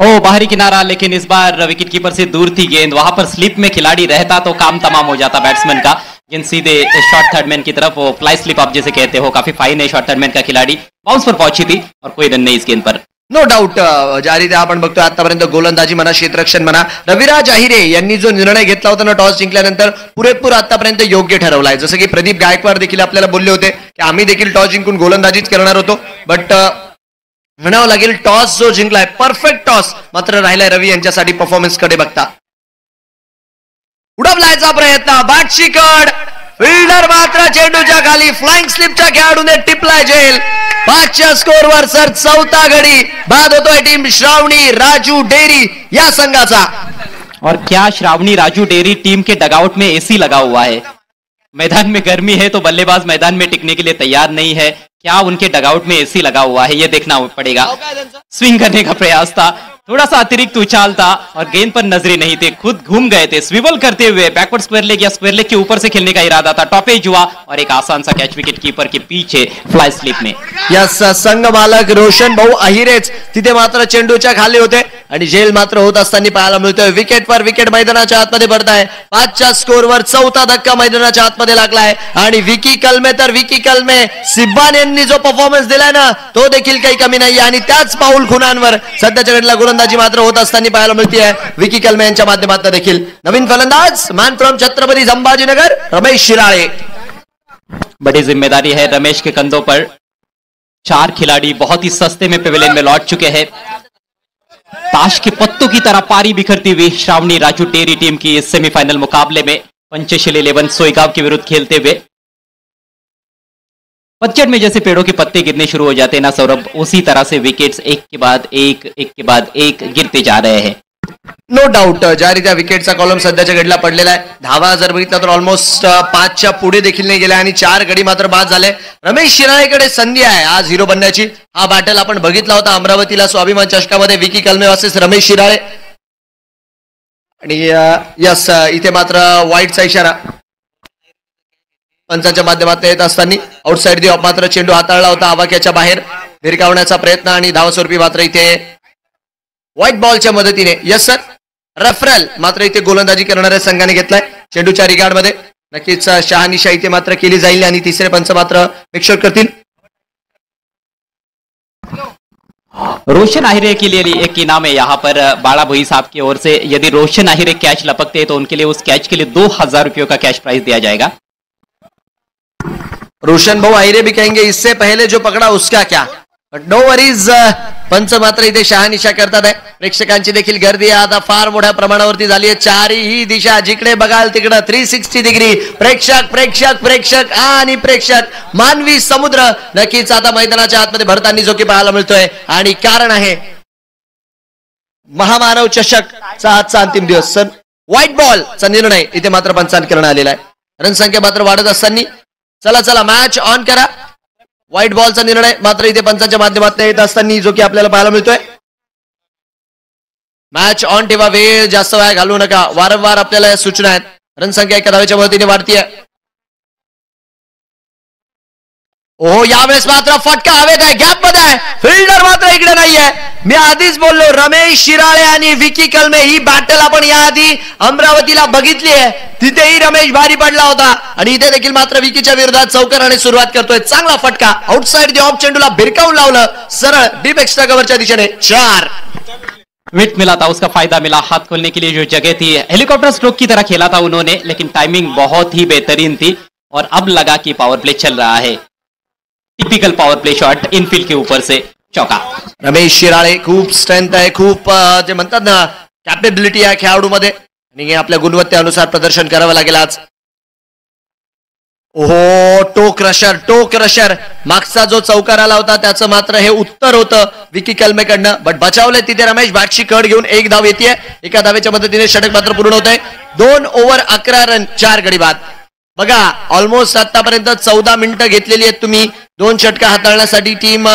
बाहरी किनारा, लेकिन इस बार विकेट कीपर से दूर थी गेंद। वहां पर स्लिप में खिलाड़ी रहता तो काम तमाम हो जाता बैट्समैन का। गेंद सीधे शॉर्ट थर्डमैन की तरफ, वो फ्लाई स्लिप आप जैसे कहते हो, काफी फाइन है शॉर्ट थर्डमैन का खिलाड़ी, बाउंस पर पहुंची थी और कोई रन नहीं इस गेंद पर। नो डाऊट ज्या रीती आपण बघतोय आतापर्यंत गोलंदाजी म्हणा, क्षेत्ररक्षण म्हणा, रविराज आहिरे यांनी जो निर्णय घेतला होता ना टॉस जिंकल्यानंतर पुरेपूर आतापर्यंत योग्य ठरवलाय। जसं की प्रदीप गायकवाड देखील आपल्याला बोलले होते की आम्ही देखील टॉस जिंकून गोलंदाजीच करणार होतो, बट म्हणावं लागेल टॉस जो जिंकलाय परफेक्ट टॉस मात्र राहिलाय रवी यांच्यासाठी परफॉर्मन्स कडे बघता। उडवलायचा प्रयत्न, बाटशीकड, फिल्डर मात्र चेंडूच्या खाली, फ्लाइंग स्लिपच्या खेळाडूने टिपलाय जेल। 5च्या स्कोरवर सर 4था गडी बाद होतोय टीम श्रावणी राजू डेरी या संघाचा। और क्या श्रावणी राजू डेरी टीम के डगआउट में एसी लगा हुआ है। मैदान में गर्मी है तो बल्लेबाज मैदान में टिकने के लिए तैयार नहीं है, क्या उनके डगआउट में एसी लगा हुआ है ये देखना पड़ेगा। स्विंग करने का प्रयास था थोड़ा सा अतिरिक्त उछाल था और गेंद पर नजरें नहीं थे, खुद घूम गए थे। स्विवल करते हुए बैकवर्ड स्क्वायर लेग या स्क्वायर लेग के ऊपर से खेलने का इरादा था, टॉप एज हुआ और एक आसान सा कैच विकेट कीपर के पीछे फ्लाय स्लिप में। यस, संघ मालक रोशन भाऊ अहिरेच तिथे मात्र चेंडूच्या खाली होते आणि झेल मात्र होत असताना पाहायला मिळतोय। विकेटवर विकेट मैदानाच्या आतमध्ये पडत आहे। 5च्या स्कोरवर चौथा धक्का मैदानाच्या आतमध्ये लागलाय आणि विकी कलमे सिब्बान यांनी जो परफॉर्मन्स दिलाय ना तो देखील काही कमी नाही आणि त्याच पाऊल खुणांवर सध्याच्या घडीला गोलंदाजी मात्र होत असताना पाहायला मिळते विकी कलमे यांच्या माध्यमातून देखील। नवीन फलंदाज मॅन फ्रॉम छत्रपति संभाजीनगर रमेश शिराळे। बड़ी जिम्मेदारी है रमेश के कंधों पर। 4 खिलाड़ी बहुत ही सस्ते में पेविलियन में लौट चुके हैं। ताश के पत्तों की तरह पारी बिखरती हुई श्रावणी राजू डेयरी टीम की इस सेमीफाइनल मुकाबले में पंचशील 11 सोईगांव के विरुद्ध खेलते हुए पतझड़ में जैसे पेड़ों के पत्ते गिरने शुरू हो जाते हैं ना सौरभ, उसी तरह से विकेट्स एक के बाद एक गिरते जा रहे हैं। नो डाऊट ज्या रीत्या विकेटचा कॉलम सध्याच्या घडीला पडलेला आहे, धावा जर बघितलं तर ऑलमोस्ट 5च्या पुढे देखील नाही गेल्या आणि 4 गडी मात्र बाद झाले। रमेश शिराळेकडे संधी आहे आज हिरो बनण्याची। हा बॅटल आपण बघितला होता अमरावतीला स्वाभिमान चषकामध्ये, विकी कलमे वर्सेस रमेश शिराळे आणि यस इथे मात्र वाईटचा इशारा पंचांच्या माध्यमातून येत असताना आउटसाइड दी ऑफ मात्र चेंडू हाताळला होता आवाक्याच्या बाहेर, भिरकावण्याचा प्रयत्न आणि धावस्वरूपी मात्र इथे व्हाईट बॉलच्या मदतीने यस सर रेफरल मात्र इथे गोलंदाजी करणाऱ्या संघाने घेतलाय चेंडूच्या रिगार्ड मध्ये। नक्कीच शहानिशा इथे मात्र केली जाईल आणि तिसरे पंच मात्र मेकश्योर करतील। रोशन आहिरे के लिए एक इनाम है यहाँ पर बाड़ा भोई साहब की ओर से। यदि रोशन आहिरे कैच लपकते हैं तो उनके लिए उस कैच के लिए 2000 रुपयों का कैश प्राइज दिया जाएगा। रोशन भाऊ आहिरे भी कहेंगे इससे पहले जो पकड़ा उसका क्या, बट नो वरीज पंच मात्र इथे शहानिशा करतात आहे। प्रेक्षकांची देखील गर्दी आता फार मोठ्या प्रमाणावरती झाली आहे। चारही दिशा जिकडे बघाल तिकडे 360 डिग्री प्रेक्षक आणि प्रेक्षक मानवी समुद्र नक्कीच आता मैदानाच्या आतमध्ये भरताना जो की पाहायला मिळतोय आणि कारण आहे महामानव चषकचा आजचा अंतिम दिवस। सर व्हाईट बॉलचा निर्णय इथे मात्र पंचांत करण्यात आलेला आहे। रणसंख्या मात्र वाढत असताना चला मॅच ऑन करा। व्हाईट बॉलचा निर्णय मात्र इथे पंचांच्या माध्यमातून येत असताना जो की आपल्याला पाहायला मिळतोय। मॅच ऑन ठेवा, वेळ जास्त वेळ घालवू नका, वारंवार आपल्याला या सूचना आहेत। रणसंख्या एका धावेच्या मदतीने वाढतीये। ओहो यावेळेस मात्र फटका हवेत आहे, गॅप मध्ये आहे, फिल्डर मात्र इकडे नाहीये। मी आधीच बोललो रमेश शिराळे आणि विकी कलमे ही बॅटल आपण याआधी अमरावतीला बघितली आहे, तिथेही रमेश भारी पडला होता आणि इथे देखील मात्र विकीच्या विरोधात चौकाराने सुरुवात करतोय। चांगला फटका आउटसाइड दी ऑफ चेंडूला भिरकावून लावलं सरळ डीप एक्स्ट्रा कव्हरच्या दिशेने 4 विकेट मिला था, उसका फायदा मिला। हाथ खोलने के लिए जो जगह थी हेलीकॉप्टर स्ट्रोक की तरह खेला था उन्होंने, लेकिन टाइमिंग बहुत ही बेहतरीन थी और अब लगा कि पावर प्ले चल रहा है। Typical power play shot Enfield के ऊपर से चौका। रमेश शिराळे खूप स्ट्रेंथ आहे, खूप जे म्हणतात ना कॅपेबिलिटी आहे खेळाडूमध्ये आणि आपल्या गुणवत्तेनुसार प्रदर्शन करावं लागेल आज। ओहो टो क्रशर मागचा जो चौकार आला होता त्याचं मात्र हे उत्तर होतं विकी कलमेकडनं, बट बचावले तिथे रमेश बॅटची कड घेऊन 1 धाव येते। एका धावेच्या मदतीने षटक मात्र पूर्ण होत आहे। 2 ओव्हर 11 रन 4 गडी बाद। बघा ऑलमोस्ट आतापर्यंत 14 मिनिटं घेतलेली आहेत तुम्ही 2 षटका हाताळण्यासाठी। टीम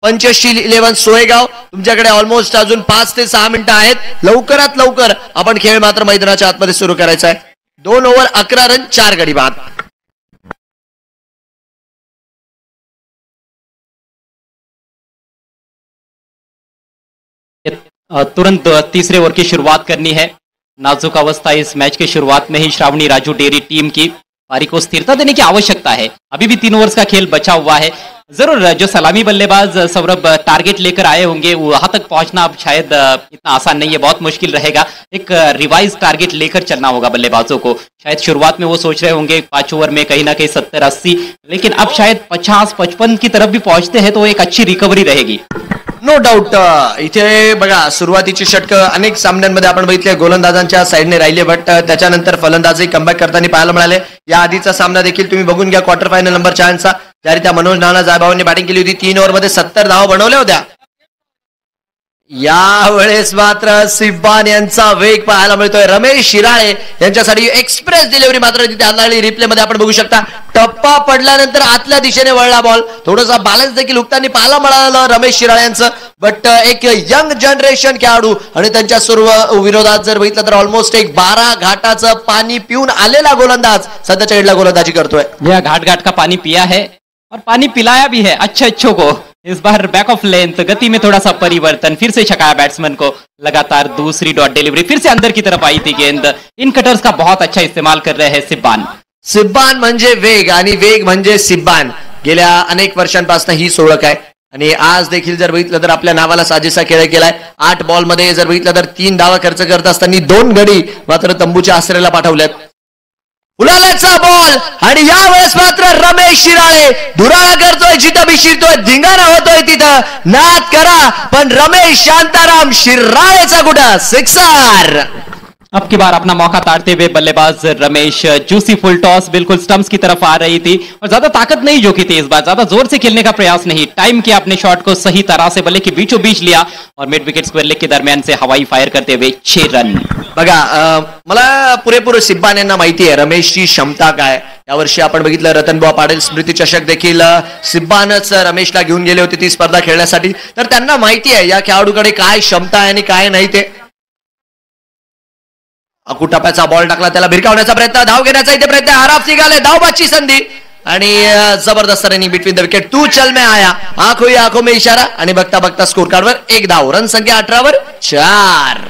पंचशील 11 सोयगाव तुमच्याकडे ऑलमोस्ट अजून 5 ते 6 मिनिटं आहेत। लवकरात लवकर आपण खेळ मात्र मैदानाच्या आतमध्ये सुरू करायचा आहे। 2 ओव्हर 11 रन 4 गडी बाद। तुरंत तीसरे ओवर की शुरुआत करनी है। नाजुक अवस्था इस मैच की शुरुआत में ही श्रावणी राजू डेयरी टीम की पारी को स्थिरता देने की आवश्यकता है। अभी भी 3 ओवर्स का खेल बचा हुआ है। जरूर जो सलामी बल्लेबाज सौरभ टारगेट लेकर आए होंगे वहां तक पहुंचना अब शायद इतना आसान नहीं है, बहुत मुश्किल रहेगा। एक रिवाइज टारगेट लेकर चलना होगा बल्लेबाजों को। शायद शुरुआत में वो सोच रहे होंगे 5 ओवर में कहीं ना कहीं 70-80, लेकिन अब शायद 50-55 की तरफ भी पहुंचते हैं तो एक अच्छी रिकवरी रहेगी। नो डाऊट इथे बघा सुरुवातीची षटक अनेक सामन्यांमध्ये आपण बघितले गोलंदाजांच्या साईडने राहिले, बट त्याच्यानंतर फलंदाजही कमबॅक करताना पाहायला मिळाले। या आधीचा सामना देखील तुम्ही बघून घ्या क्वार्टर फायनल नंबर 4 चा, ज्या रीत्या मनोज नाना जायभावांनी बॅटिंग केली होती 3 ओव्हरमध्ये 70 धावा बनवल्या होत्या। यावेळेस मात्र सिब्बान यांचा वेग पाहायला मिळतोय. रमेश शिराळे यांच्यासाठी एक्सप्रेस डिलिव्हरी मात्र तिथे हाताळली. रिप्ले मध्ये आपण बघू शकता टप्पा पडल्यानंतर आतल्या दिशेने वळला बॉल. थोडासा बॅलन्स देखील हुकताना पाहायला मिळालं रमेश शिराळे यांचं. बट एक यंग जनरेशन खेळाडू आणि त्यांच्या सर्व विरोधात जर बघितलं तर ऑलमोस्ट एक 12 घाटाचं पाणी पिऊन आलेला गोलंदाज सध्याच्या एडला गोलंदाजी करतोय. यह घाट घाट का पानी पिया है और पानी पिलाया भी है अच्छे अच्छों को. इस बार बैक ऑफ लेंथ गति में थोड़ा सा परिवर्तन, फिर से छकाया बैट्समैन को. लगातार दूसरी डॉट डिलीवरी, फिर से अंदर की तरफ आई थी गेंद. इन कटर्स का बहुत अच्छा इस्तेमाल कर रहे हैं सिब्बान. सिब्बान म्हणजे वेग आणि वेग म्हणजे सिब्बान. गेल्या अनेक वर्षांपासून ही ओळख आहे आणि आज देखील जर बघितलं तर आपल्या नावाला साजेसा खेळ केलाय. 8 बॉल मध्ये जर बघितलं तर 3 धावा खर्च करत असताना 2 गडी मात्र तंबूच्या आसऱ्याला पाठवल्यात. उलाल्याचा बॉल आणि यावेळेस मात्र रमेश शिराळे धुराळा करतोय, जिथं बी शिरतोय धिंगाणा होतोय तिथं नाद करा. पण रमेश शांताराम शिराळेचा कुठं सिक्सर. अब की बार अपना मौका ताड़ते हुए बल्लेबाज रमेश. जूसी फुल टॉस बिल्कुल स्टंप्स की तरफ आ रही थी और ज्यादा ताकत नहीं झोंकी थी इस बार, ज्यादा जोर से खेलने का प्रयास नहीं. टाइम किया अपने शॉट को सही तरह से, बल्ले के बीचों बीच लिया और मिड विकेट स्क्वेयर लेग के दरमियान से हवाई फायर करते हुए 6 रन. बघा मला पुरेपूर सिब्बान यांना माहिती आहे रमेशची क्षमता काय. यावर्षी आपण बघितलं रतनबुवा पाटील स्मृती चषक देखील सिब्बानच रमेशला घेऊन गेले होते ती स्पर्धा खेळण्यासाठी. तर त्यांना माहिती आहे या खेळाडूकडे काय क्षमता आहे आणि काय नाही ते. अकुटाप्याचा बॉल टाकला, त्याला भिरकावण्याचा प्रयत्न, धाव घेण्याचा इथे प्रयत्न. आराफ निघाले, धावबाची संधी आणि जबरदस्त रनिंग बिटवीन द विकेट. तू चल में आया, आंखों में इशारा आणि बघता बघता स्कोर कार्डवर 1 धाव. रन संख्या 18 वर 4.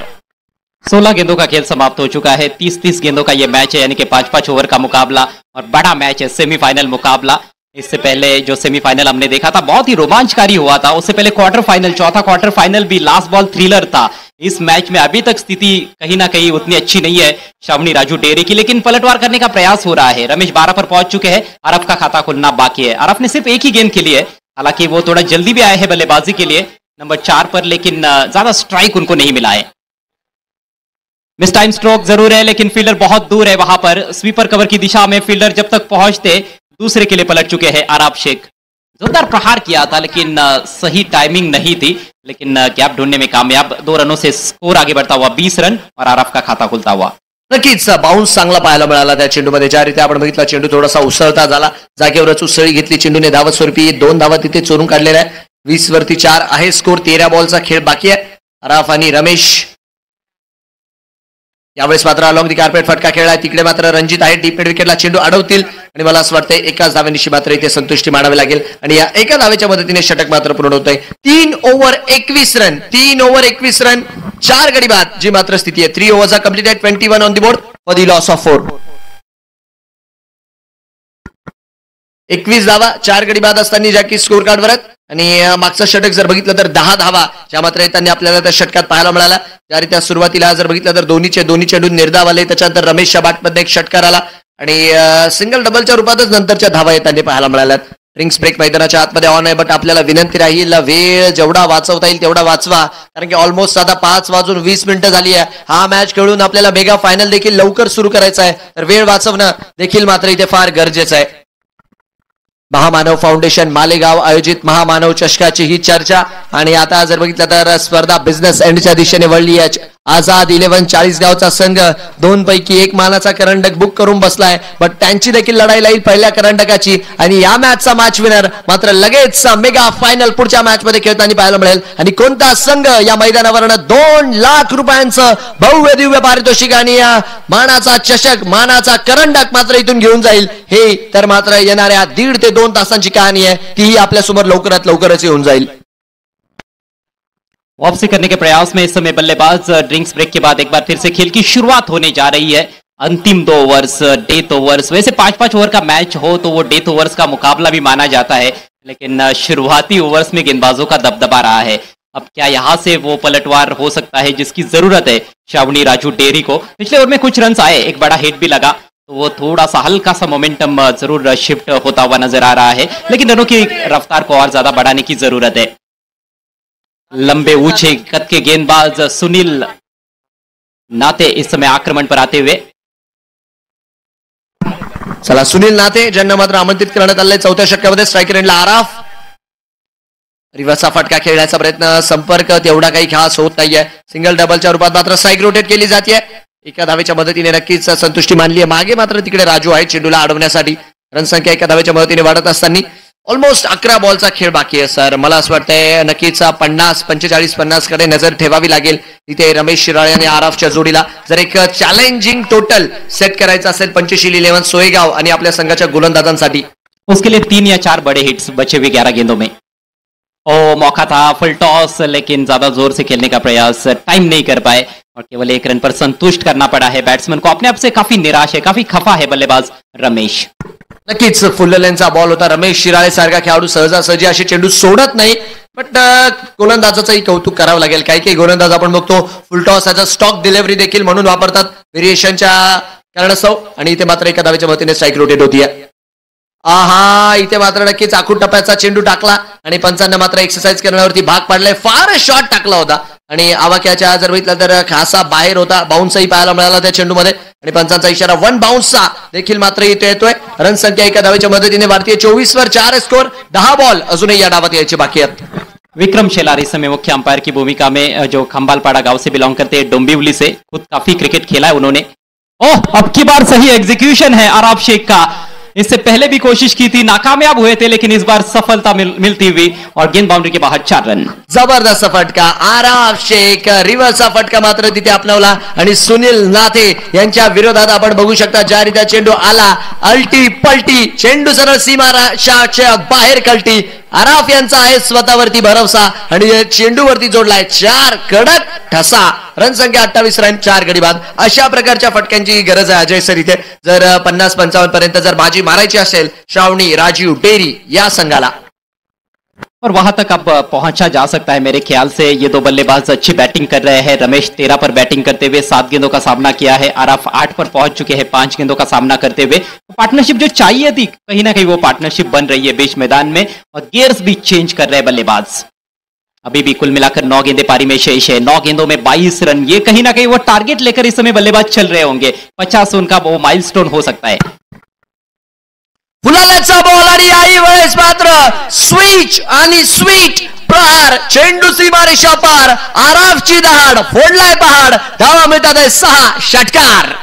16 गेंदों का खेल समाप्त हो चुका है. 30-30 गेंदों का ये मैच है, यानी कि 5-5 ओवर का मुकाबला और बड़ा मैच है, सेमीफाइनल मुकाबला. इससे पहले जो सेमीफाइनल हमने देखा था बहुत ही रोमांचकारी हुआ था. उससे पहले क्वार्टर फाइनल, चौथा क्वार्टर फाइनल भी लास्ट बॉल थ्रिलर था. इस मैच में अभी तक स्थिति कहीं ना कहीं उतनी अच्छी नहीं है श्रावणी राजू डेरी की, लेकिन पलटवार करने का प्रयास हो रहा है. रमेश 12 पर पहुंच चुके हैं, अरफ का खाता खुलना बाकी है. अरफ ने सिर्फ एक ही गेंद खेली है, हालांकि वो थोड़ा जल्दी भी आए हैं बल्लेबाजी के लिए नंबर 4 पर, लेकिन ज्यादा स्ट्राइक उनको नहीं मिला है. मिस टाइम स्ट्रोक जरूर है, लेकिन फील्डर बहुत दूर है वहां पर. स्वीपर कवर की दिशा में फील्डर जब तक पहुंचते दूसरे के लिए पलट चुके हैं आराफ शेख. जोरदार प्रहार किया था लेकिन सही टाइमिंग नहीं थी, लेकिन गैप ढूंढने में कामयाब. 2 रनों से स्कोर आगे बढ़ता हुआ 20 रन और आराफ का खाता खुलता हुआ. नक्कीच बाउन्स चांगला पाहायला मिळाला त्या चेंडूमध्ये. ज्या रीती आपण बघितला चेंडू थोडासा उसळता झाला, जागेवरच उसळी घेतली चेंडूने. धावत स्वरूपी 2 धावा तिथे चोरून काढलेल्या आहे. 20 वरती 4 आहे स्कोर. 13 बॉलचा खेळ बाकी आहे. आराफ आणि रमेश यावेळेस मात्र अलॉंग दी कार्पेट फटका खेळलाय. तिकडे मात्र रणजित आहे, डीप मिड विकेटला चेंडू अडवतील आणि मला असं वाटतंय एकाच धावेनिशी मात्र इथे संतुष्टी मानावी लागेल आणि या एका धावेच्या मदतीने षटक मात्र पूर्ण होतंय. 3 ओव्हर 21 रन, 3 ओव्हर 21 रन, 4 गडी बाद जी मात्र स्थिती आहे. 3 overs completed, 21 on the board for the loss of 4. 21 धावा, 4 गडी बाद असताना ज्या की स्कोर कार्डवर आहेत आणि मागचं षटक जर बघितलं तर 10 धावा ज्या मात्र येताना आपल्याला त्या षटकात पाहायला मिळाला. ज्यारीत्या सुरुवातीला जर बघितलं तर दोन्ही चेंडू निर्धाव आले, त्याच्यानंतर रमेशच्या बॅटमध्ये एक षटकार आला आणि सिंगल डबलच्या रूपातच नंतरच्या धावा येताना पाहायला मिळाल्यात. ड्रिंक्स ब्रेक मैदानाच्या आतमध्ये ऑन आहे, बट आपल्याला विनंती राहील वेळ जेवढा वाचवता येईल तेवढा वाचवा, कारण की ऑलमोस्ट आता 5:20 झाली आहे. हा मॅच खेळून आपल्याला मेगा फायनल देखील लवकर सुरू करायचा आहे, तर वेळ वाचवणं देखील मात्र इथे फार गरजेचं आहे. महामानव फाउंडेशन मालेगाव आयोजित महामानव चषकाची ही चर्चा आणि आता जर बघितलं तर स्पर्धा बिझनेस एंडच्या दिशेने वळली आहे. आझाद 11 चाळीसगावचा संघ 2 पैकी 1 मानाचा करंडक बुक करून बसलाय, बट त्यांची देखील लढाई लागेल पहिल्या करंडकाची आणि या मॅचचा मॅच विनर मात्र लगेच मेगा फायनल पुढच्या मॅच मध्ये खेळताना पाहायला मिळेल. आणि कोणता संघ या मैदानावरनं 2 लाख रुपयांचं भव्य दिव्य पारितोषिक आणि या मानाचा चषक मानाचा करंडक मात्र इथून घेऊन जाईल, हे तर मात्र येणाऱ्या 1.5 ते 2 तासांची कहाणी आहे, तीही आपल्या समोर लवकरात लवकरच येऊन जाईल. वापसी करने के प्रयास में इस समय बल्लेबाज. ड्रिंक्स ब्रेक के बाद एक बार फिर से खेल की शुरुआत होने जा रही है. अंतिम 2 ओवर्स, डेथ ओवर्स. वैसे 5-5 ओवर का मैच हो तो वो डेथ ओवर्स का मुकाबला भी माना जाता है, लेकिन शुरुआती ओवर्स में गेंदबाजों का दबदबा रहा है. अब क्या यहां से वो पलटवार हो सकता है जिसकी जरूरत है श्रावणी राजू डेरी को? पिछले ओवर में कुछ रन आए, एक बड़ा हिट भी लगा, तो वो थोड़ा सा हल्का सा मोमेंटम जरूर शिफ्ट होता हुआ नजर आ रहा है, लेकिन रनों की रफ्तार को और ज्यादा बढ़ाने की जरूरत है. लंबे ऊंचे कद के गेंदबाज सुनील नाते इस समय आक्रमण पर आते हुए. चला सुनील नाते ज्यांना मात्र आमंत्रित करण्यात आलंय चौथ्या षटकामध्ये. स्ट्रायकर एंडला आराफ, रिव्हर्सचा फटका खेळण्याचा प्रयत्न, संपर्क तेवढा काही खास होत नाहीये. सिंगल डबलच्या रूपात मात्र स्ट्राईक रोटेट केली जाते. एका धावेच्या मदतीने नक्कीच संतुष्टी मानली आहे. मागे मात्र तिकडे राजू आहे चेंडूला अडवण्यासाठी. रनसंख्या एका धावेच्या मदतीने वाढत असताना ऑलमोस्ट 11 बॉलचा खेळ बाकी आहे सर. मला असं वाटतंय नक्कीच 45-50 कडे नजर ठेवावी लागेल. तिथे रमेश शिराळे आणि आराफच्या जोडीला जर एक चॅलेंजिंग टोटल सेट करायचं असेल पंचशील 11 सोयगाव आणि आपल्या संघाच्या गोलंदाजांसाठी, उसके लिए 3 या 4 बड़े हिट्स बचे हुए 11 गेंदों में. ओ मौका था, फुल टॉस, लेकिन ज्यादा जोर से खेलने का प्रयास, टाइम नहीं कर पाए और केवल 1 रन पर संतुष्ट करना पड़ा है बैट्समैन को. अपने आप से काफी निराश है, काफी खफा है बल्लेबाज रमेश. नक्कीच फुल लेनचा बॉल होता. रमेश शिराळे सारखा खेळाडू सहजासहजी असे चेंडू सोडत नाही. बट गोलंदाजाचंही कौतुक करावं लागेल. काही काही गोलंदाज आपण बघतो full toss as a stock delivery देखील म्हणून वापरतात व्हेरिएशनच्या कारणास्तव. आणि इथे मात्र एका धावेच्या मदतीने स्ट्राईक रोटेट होतीये. इथे मात्र नक्कीच आखूड टप्प्याचा चेंडू टाकला आणि पंचांना मात्र एक्सरसाइज करण्यावरती भाग पाडलाय. फार शॉट टाकला होता आणि आवाक्याच्या जर बघितलं तर खासा बाहेर होता. बाउन्सही पाहायला मिळाला त्या चेंडूमध्ये आणि पंचांचा इशारा 1 बाउन्सचा देखील मात्र इथे येतोय. रन संख्या एका धावेच्या मदतीने वाढतीये. 24 वर 4 स्कोर. 10 बॉल अजूनही या डावात यायचे बाकी आहेत. विक्रम शेलार इस समय मुख्य अंपायर की भूमिका में, जो खंबालपाड़ा गांव से बिलोंग करते हैं, डोंबिवली से, खुद काफी क्रिकेट खेला है उन्होंने. ओह अब की बार सही एग्जीक्यूशन है आराफ शेख का. इससे पहले भी कोशिश की थी, नाकामयाब हुए थे, लेकिन इस बार सफलता मिलती हुई और गेंद बाउंड्री के बाहर 4 रन. जबरदस्त फटका आराफ शेख. रिव्हर्सचा फटका मात्र तिथे अपनावला आणि सुनील नाथे यांच्या विरोधात आपण बघू शकता ज्या रीत्या चेंडू आला, अलटी पलटी, चेंडू सरळ सीमारेषेच्या बाहेर कलटी. आराफ यांचा आहे स्वतःवरती भरवसा आणि चेंडूवरती जोडलाय 4 कडक ठसा. रन संख्या 28 रन 4 गडी बाद. अशा प्रकारच्या फटक्यांची गरज आहे अजय सर इथे. जर 50-55 पर्यंत जर बाजी मारायची असेल श्रावणी, राजीव, डेरी या संघाला, और वहां तक अब पहुंचा जा सकता है मेरे ख्याल से. ये 2 बल्लेबाज अच्छी बैटिंग कर रहे हैं. रमेश 13 पर बैटिंग करते हुए 7 गेंदों का सामना किया है. आराफ 8 पर पहुंच चुके हैं 5 गेंदों का सामना करते हुए. पार्टनरशिप जो चाहिए थी कहीं ना कहीं वो पार्टनरशिप बन रही है बीच मैदान में और गियर्स भी चेंज कर रहे हैं बल्लेबाज. अभी भी कुल मिलाकर 9 गेंदे पारी में शेष है. 9 गेंदों में 22 रन. ये कहीं ना कहीं वो टारगेट लेकर इस समय बल्लेबाज चल रहे होंगे. 50 उनका वो माइलस्टोन हो सकता है. फुलालाचा बॉल आणि आई वेळेस मात्र स्विच आणि स्वीट प्रहार. चेंडू सीमारेषा पार. आराफची दहाड, फोडलाय पहाड. धावा मिळतात 6. षटकार.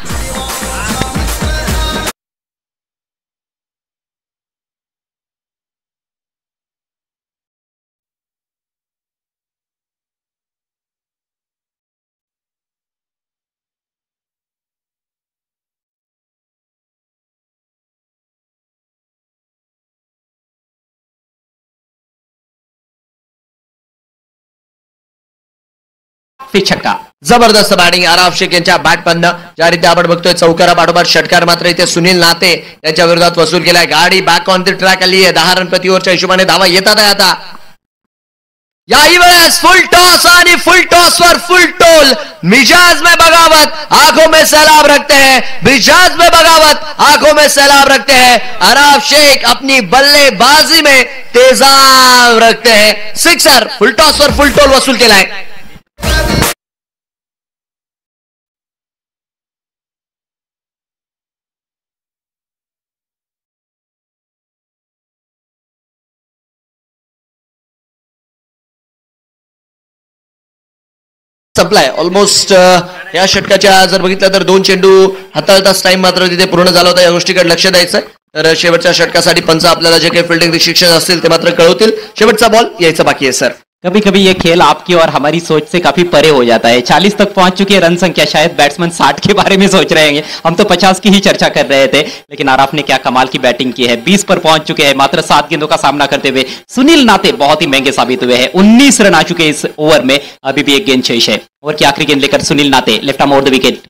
छक्का. जबरदस्त बॅटिंग आराफ शेख यांच्या बॅटमधनं. ज्या रीती आपण बघतोय चौकारा पाठोपाठ षटकार मात्र इथे सुनील नाते यांच्या विरोधात वसूल केलाय. गाडी बॅक ऑन द ट्रॅक आली आहे. 10 रन प्रति ओव्हरच्या हिशोबाने धावा येतात आहे आता. याही वेळेस फुल टॉस आणि full toss were full toll. मिजाज में बगावत आंखों में सैलाब रखते हैं. मिजाज में बगावत आंखों में सैलाब रखते हैं. आराफ शेख अपनी बल्लेबाजी में तेजाब रखते हैं. 6 full toss were full toll वसूल केलाय. संपलाय ऑलमोस्ट. या षटकाच्या जर बघितलं तर 2 चेंडू हाताळताच टाइम मात्र तिथे पूर्ण झाला होता. या गोष्टीकडे लक्ष द्यायचं. तर शेवटच्या षटकासाठी पंच आपल्याला जे काही फिल्डिंग रिस्ट्रिक्शन असतील ते मात्र कळवतील. शेवटचा बॉल यायचा बाकी आहे सर. कभी कभी ये खेल आपकी और हमारी सोच से काफी परे हो जाता है. 40 तक पहुंच चुकी है रन संख्या. शायद बैट्समैन 60 के बारे में सोच रहे हैं. हम तो 50 की ही चर्चा कर रहे थे, लेकिन आराफ ने क्या कमाल की बैटिंग की है. 20 पर पहुंच चुके हैं मात्र 7 गेंदों का सामना करते हुए. सुनील नाते बहुत ही महंगे साबित हुए हैं. 19 रन आ चुके इस ओवर में. अभी भी 1 गेंद शेष है. ओवर की आखिरी गेंद लेकर सुनील नाते left arm over the wicket.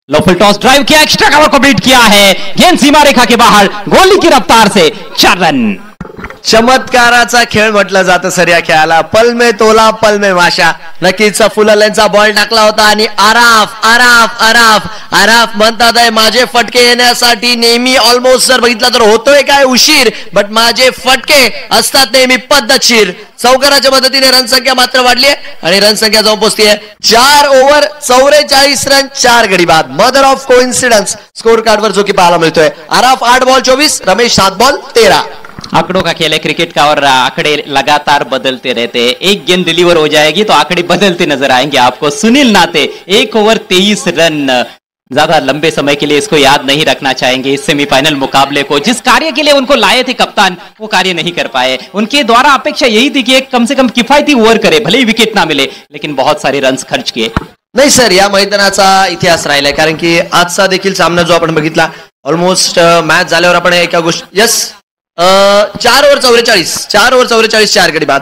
Low full toss drive किया, एक्स्ट्रा कवर को बीट किया है. गेंद सीमा रेखा के बाहर. गोली की रफ्तार से 4 रन. चमत्काराचा खेळ म्हटलं जातं सर या खेळाला. पल में तोला पल में माशा. नक्कीच फुललेंचा बॉल टाकला होता आणि आराफ आराफ आराफ आराफ म्हणतात आहे माझे फटके येण्यासाठी नेहमी ऑलमोस्ट जर बघितलं तर होतोय काय उशीर, बट माझे फटके असतात नेहमी पद्धतशीर. चौकाराच्या मदतीने रनसंख्या मात्र वाढली आहे आणि रनसंख्या जाऊन पोहोचतीये 4 ओव्हर 44 रन 4 गडी बाद. मदर ऑफ कोइन्सिडन्स स्कोर कार्डवर जो की पाहायला मिळतोय. आराफ 8 बॉल 24, रमेश 7 बॉल 13. आंकड़ों का खेल है क्रिकेट का और आंकड़े लगातार बदलते रहते हैं। एक गेंद डिलीवर हो जाएगी तो आंकड़े बदलते नजर आएंगे आपको। सुनील नाते 1 ओवर 23 रन, ज्यादा लंबे समय के लिए इसको याद नहीं रखना चाहेंगे। इस सेमीफाइनल मुकाबले को जिस कार्य के लिए उनको लाए थे कप्तान, वो कार्य नहीं कर पाए। उनके द्वारा अपेक्षा यही थी कि एक कम से कम किफायती ओव्हर करे, भले ही विकेट ना मिले, लेकिन बहुत सारे रन खर्च किए। नाही सर, या मैदानाचा इतिहास राहिलाय, कारण की आजचा देखील सामना जो आपण बघितला, ऑलमोस्ट मॅच झाल्यावर आपण एका गोष्टी 4 ओव्हर 44 4 गडी बाद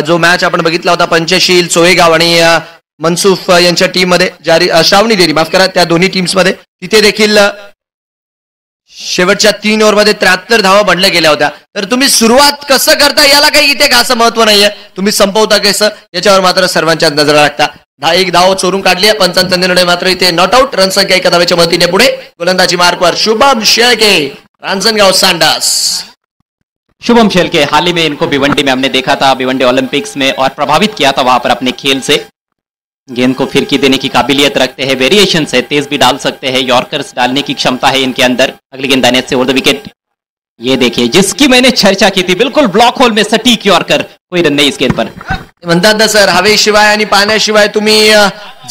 जो मॅच आपण बघितला होता पंचशील, सोहेगाव आणि मनसुफ यांच्या टीम मध्ये, श्रावणी देरी माफ करा, त्या दोन्ही टीम्स मध्ये तिथे देखील शेवटच्या 3 ओव्हर मध्ये 73 धावा बनल्या गेल्या होत्या. तर तुम्ही सुरुवात कसं करता याला काही इथे असं महत्व नाहीये, तुम्ही संपवता कसं याच्यावर मात्र सर्वांच्या नजर लागता. एक धाव चोरून काढली आहे, पंचांचा निर्णय मात्र इथे नॉट आउट. रन संख्या 1 धावेच्या मदतीने पुढे. गोलंदाजी मार्कवर शुभम शेळके, रांजणगाव सांडास. शुभम शेळके, हाल ही में इनको भिवंडी में हमने देखा था, भिवंडी ओलंपिक्स में, और प्रभावित किया था वहां पर अपने खेल से. गेंद को फिरकी देने की काबिलियत रखते हैं, वेरिएशंस है, तेज भी डाल सकते हैं, यॉर्कर्स डालने की क्षमता है इनके अंदर. अगली गेंद दानेत से ओवर द विकेट. ये देखिए जिसकी मैंने चर्चा की थी, बिल्कुल ब्लॉक होल में सटीक यॉर्कर, कोई रन नहीं इस गेंद पर. म्हणतात ना सर, हवेशिवाय आणि पाण्याशिवाय तुम्ही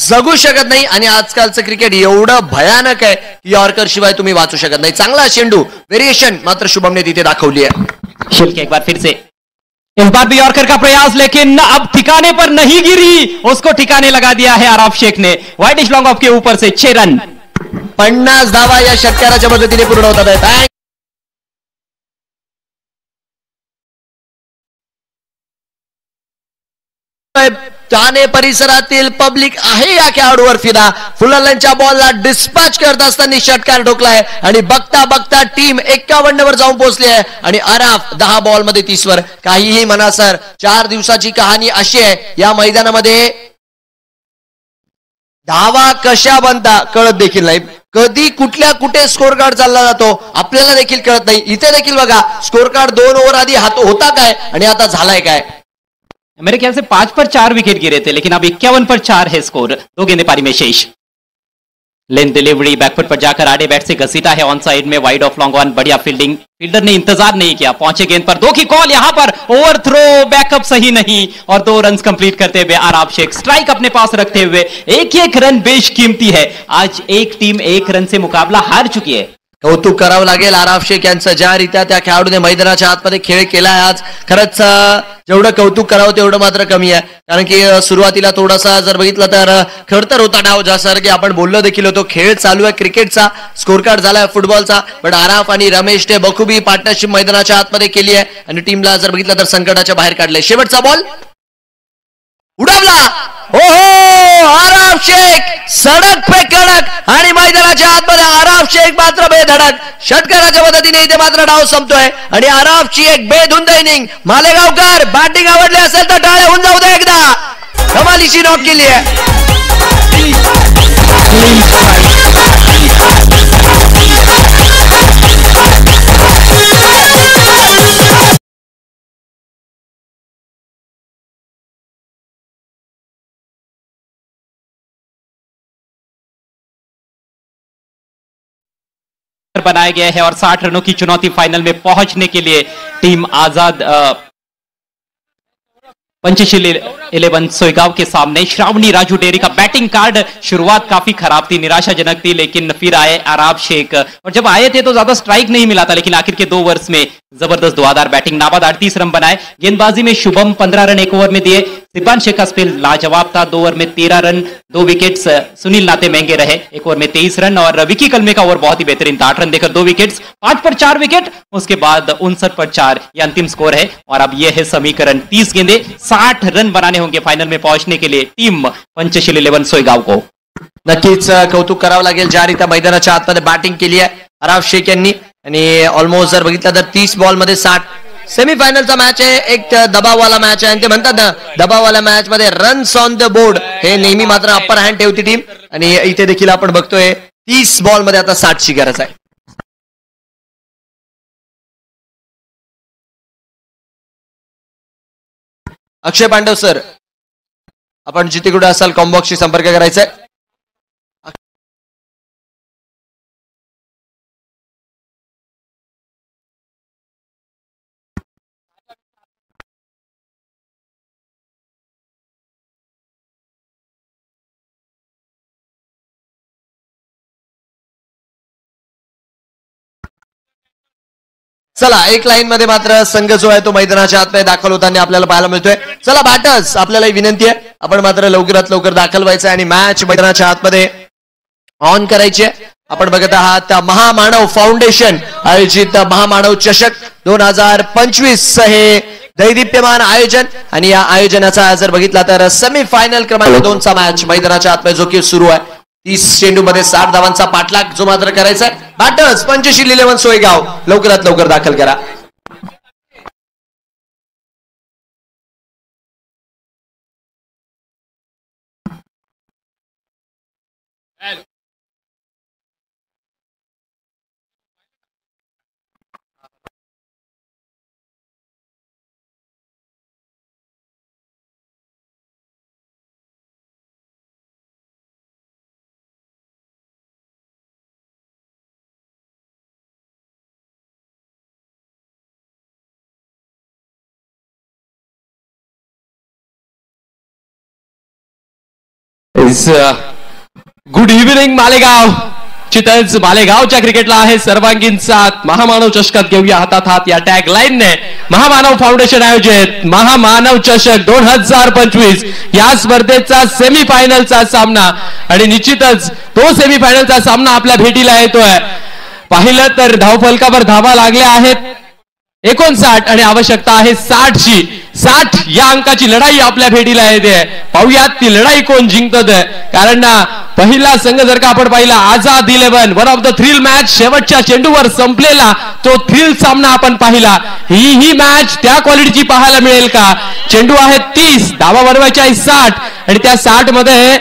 जगू शकत नाही, आणि आजकालचं क्रिकेट एवढं भयानक आहे की यॉर्कर शिवाय तुम्ही वाचू शकत नाही. चांगला चेंडू, वेरिएशन मात्र शुभमने तिथे दाखवली आहे. शेळके एक बार फिर से, इस बार भी यॉर्कर का प्रयास, लेकिन अब ठिकाने पर नहीं गिरी, उसको ठिकाने लगा दिया है आराफ शेख ने. वाइडिश लॉन्ग ऑफ के ऊपर से 6 रन. 50 धावा या षटकाराच्या मदतीने पूर्ण होतात आहेत. ठाणे परिसरातील पब्लिक आहे या खेळाडूवर फिदा. फुलरच्या बॉलला डिस्पॅच करत असताना षटकार ठोकलाय, आणि बघता बघता टीम 51 वर जाऊन पोहोचली आहे, आणि आराफ 10 बॉल मध्ये 30 वर. काहीही म्हणा सर, 4 दिवसाची कहाणी अशी आहे, या मैदानामध्ये धावा कशा बनता कळत देखील नाही. कधी कुठे स्कोर कार्ड चालला जातो आपल्याला देखील कळत नाही. इथे देखील बघा, स्कोर कार्ड 2 ओव्हर आधी होता काय आणि आता झालाय काय. मेरे ख्याल से 5 पर 4 विकेट गिरे थे, लेकिन अब 51 पर 4 है स्कोर. 2 गेंदें पारी में शेष. लेन डिलीवरी बैकफुट पर जाकर आड़े बैट से घसीटा है ऑन साइड में, वाइड ऑफ लॉन्ग ऑन. बढ़िया फील्डिंग, फील्डर ने इंतजार नहीं किया, पहुंचे गेंद पर. 2 की कॉल यहां पर, ओवर थ्रो, बैकअप सही नहीं, और 2 रन कंप्लीट करते हुए आराफ शेख स्ट्राइक अपने पास रखते हुए. एक रन बेशकीमती है. आज एक टीम 1 रन से मुकाबला हार चुकी है. कौतुक करावं लागेल आराफ शेख यांचं, ज्या रीत्या त्या खेळाडूने मैदानाच्या आतमध्ये खेळ केलाय आज. खरंच जेवढं कौतुक करावं तेवढं मात्र कमी आहे, कारण की सुरुवातीला थोडासा जर बघितलं तर खडतर होता डाव, ज्यासारखे आपण बोललो देखील होतो. खेळ चालू आहे क्रिकेटचा, स्कोर कार्ड झालाय फुटबॉलचा, पण आराफ आणि रमेशने बखुबी पार्टनरशिप मैदानाच्या आतमध्ये केली आहे, आणि टीमला जर बघितलं तर संकटाच्या बाहेर काढलंय. शेवटचा बॉल उडवला, ओहो, आराफ शेख सडक पे कडक, आणि मैदानाच्या आतमध्ये आराफ शेख मात्र बेधडक. षटकाराच्या मदतीने इथे मात्र डाव संपतोय, आणि आराफची एक बेधुंद इनिंग. मालेगावकर, बॅटिंग आवडली असेल तर टाळे होऊन जाऊ दे एकदा. कमालीची नॉक केली आहे. बनाया गया है, और 60 रनों की चुनौती फाइनल में पहुंचने के लिए टीम आजाद पंचशील 11 सोईगांव के सामने. श्रावणी राजू डेरी का बैटिंग कार्ड शुरुआत काफी खराब थी, निराशाजनक थी, लेकिन फिर आए आराफ शेख, और जब आए थे तो ज्यादा स्ट्राइक नहीं मिला था, लेकिन आखिर के 2 ओवर्स में जबरदस्त धुआंधार बैटिंग. नाबाद 38 रन बनाए. गेंदबाजी में शुभम 15 रन 1 ओवर में दिए. सिब्बान शेख का स्पेल लाजवाब था, 2 ओवर में 13 रन 2 विकेट्स. सुनील नाते महंगे रहे, 1 ओवर में 23 रन, और विकी कलमे का ओवर बहुत ही बेहतरीन था, 8 रन देकर 2 विकेट्स. 5 पर 4 विकेट, उसके बाद 59 पर 4 ये अंतिम स्कोर है. और अब यह है समीकरण, 30 गेंदे 60 रन बनाने होंगे फाइनल में पहुंचने के लिए टीम पंचशील 11 सोईगाव को. नक्कीच कौतुक करावं लागेल, ज्या रीत्या मैदानाच्या आतमध्ये बॅटिंग केली आहे आराफ शेख यांनी, आणि ऑलमोस्ट जर बघितलं तर 30 बॉल मध्ये 60. सेमीफायनलचा मॅच आहे, एक दबाववाला मॅच आहे, आणि ते म्हणतात ना, दबाववाला मॅच मध्ये रन्स ऑन द बोर्ड हे नेहमी मात्र अप्पर हँड ठेवती टीम, आणि इथे देखील आपण बघतोय 30 बॉल मध्ये आता 60ची गरज आहे. अक्षय पांडव सर, आपण जिथे कुठे असाल कॉम्बॉक्सशी संपर्क करायचा आहे. चला एक लाईन मध्ये मात्र संघ जो आहे तो मैदानाच्या आतमध्ये दाखल होताना आपल्याला पाहायला मिळतोय. चला बॅटर्स आपल्याला विनंती आहे आपण मात्र लवकरात लवकर दाखल व्हायचं आणि मॅच मैदानाच्या आतमध्ये ऑन करायची आहे. आपण बघत आहात महामानव फाउंडेशन आयोजित महामानव चषक 2025 हे दैदिप्यमान आयोजन आणि या आयोजनाचा जर बघितला तर सेमीफायनल क्रमांक 2 चा मॅच मैदानाच्या आतमध्ये जो की सुरू आहे. 30 चेंडू मध्ये 60 धावांचा पाठलाग जो मात्र करायचा आहे. बॅटर्स पंचशील 11 सोयगाव लवकरात लवकर दाखल करा. Good evening Malegaon. चितळच मालेगावच्या क्रिकेटला आहे सर्वांगीण साथ. महामानव चषकात घेऊया हातात हात या टॅग लाईनने महामानव फाउंडेशन आयोजित महामानव चषक 2025 या स्पर्धेचा सेमीफायनलचा सामना आणि निश्चितच तो सेमीफायनलचा सामना आपल्या भेटीला येतोय. पाहिलं तर धावफलकावर धावा लागल्या आहेत 59 आणि आवश्यकता आहे 60 ची. 60 या अंकाची लढाई आपल्या भेटीला येते. पाहूयात ती लढाई कोण जिंकत आहे. कारण ना पहिला संघ जर का आपण पाहिला आझाद 11 one of the thrill match शेवटच्या चेंडूवर संपलेला तो थ्रिल सामना आपण पाहिला. ही मॅच त्या क्वालिटीची पाहायला मिळेल का. चेंडू आहे 30 धावा बनवायच्या आहे 60 आणि त्या 60 मध्ये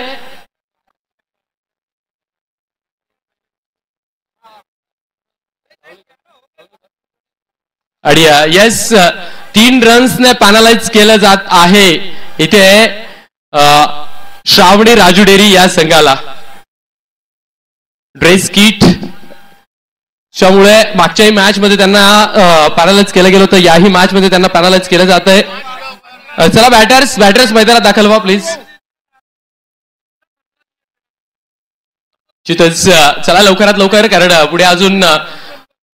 आणि येस 3 रन्सने पॅनलाइज केलं जात आहे इथे श्रावणी राजू डेरी या संघाला. ड्रेस किट त्यामुळे मागच्याही मॅच मध्ये त्यांना पॅनलाइज केलं गेलं होतं. याही मॅच मध्ये त्यांना पॅनलाइज केलं जात आहे. चला बॅटर्स मैदानात दाखल व्हा प्लीज. चला लवकरात लवकर कारण पुढे अजून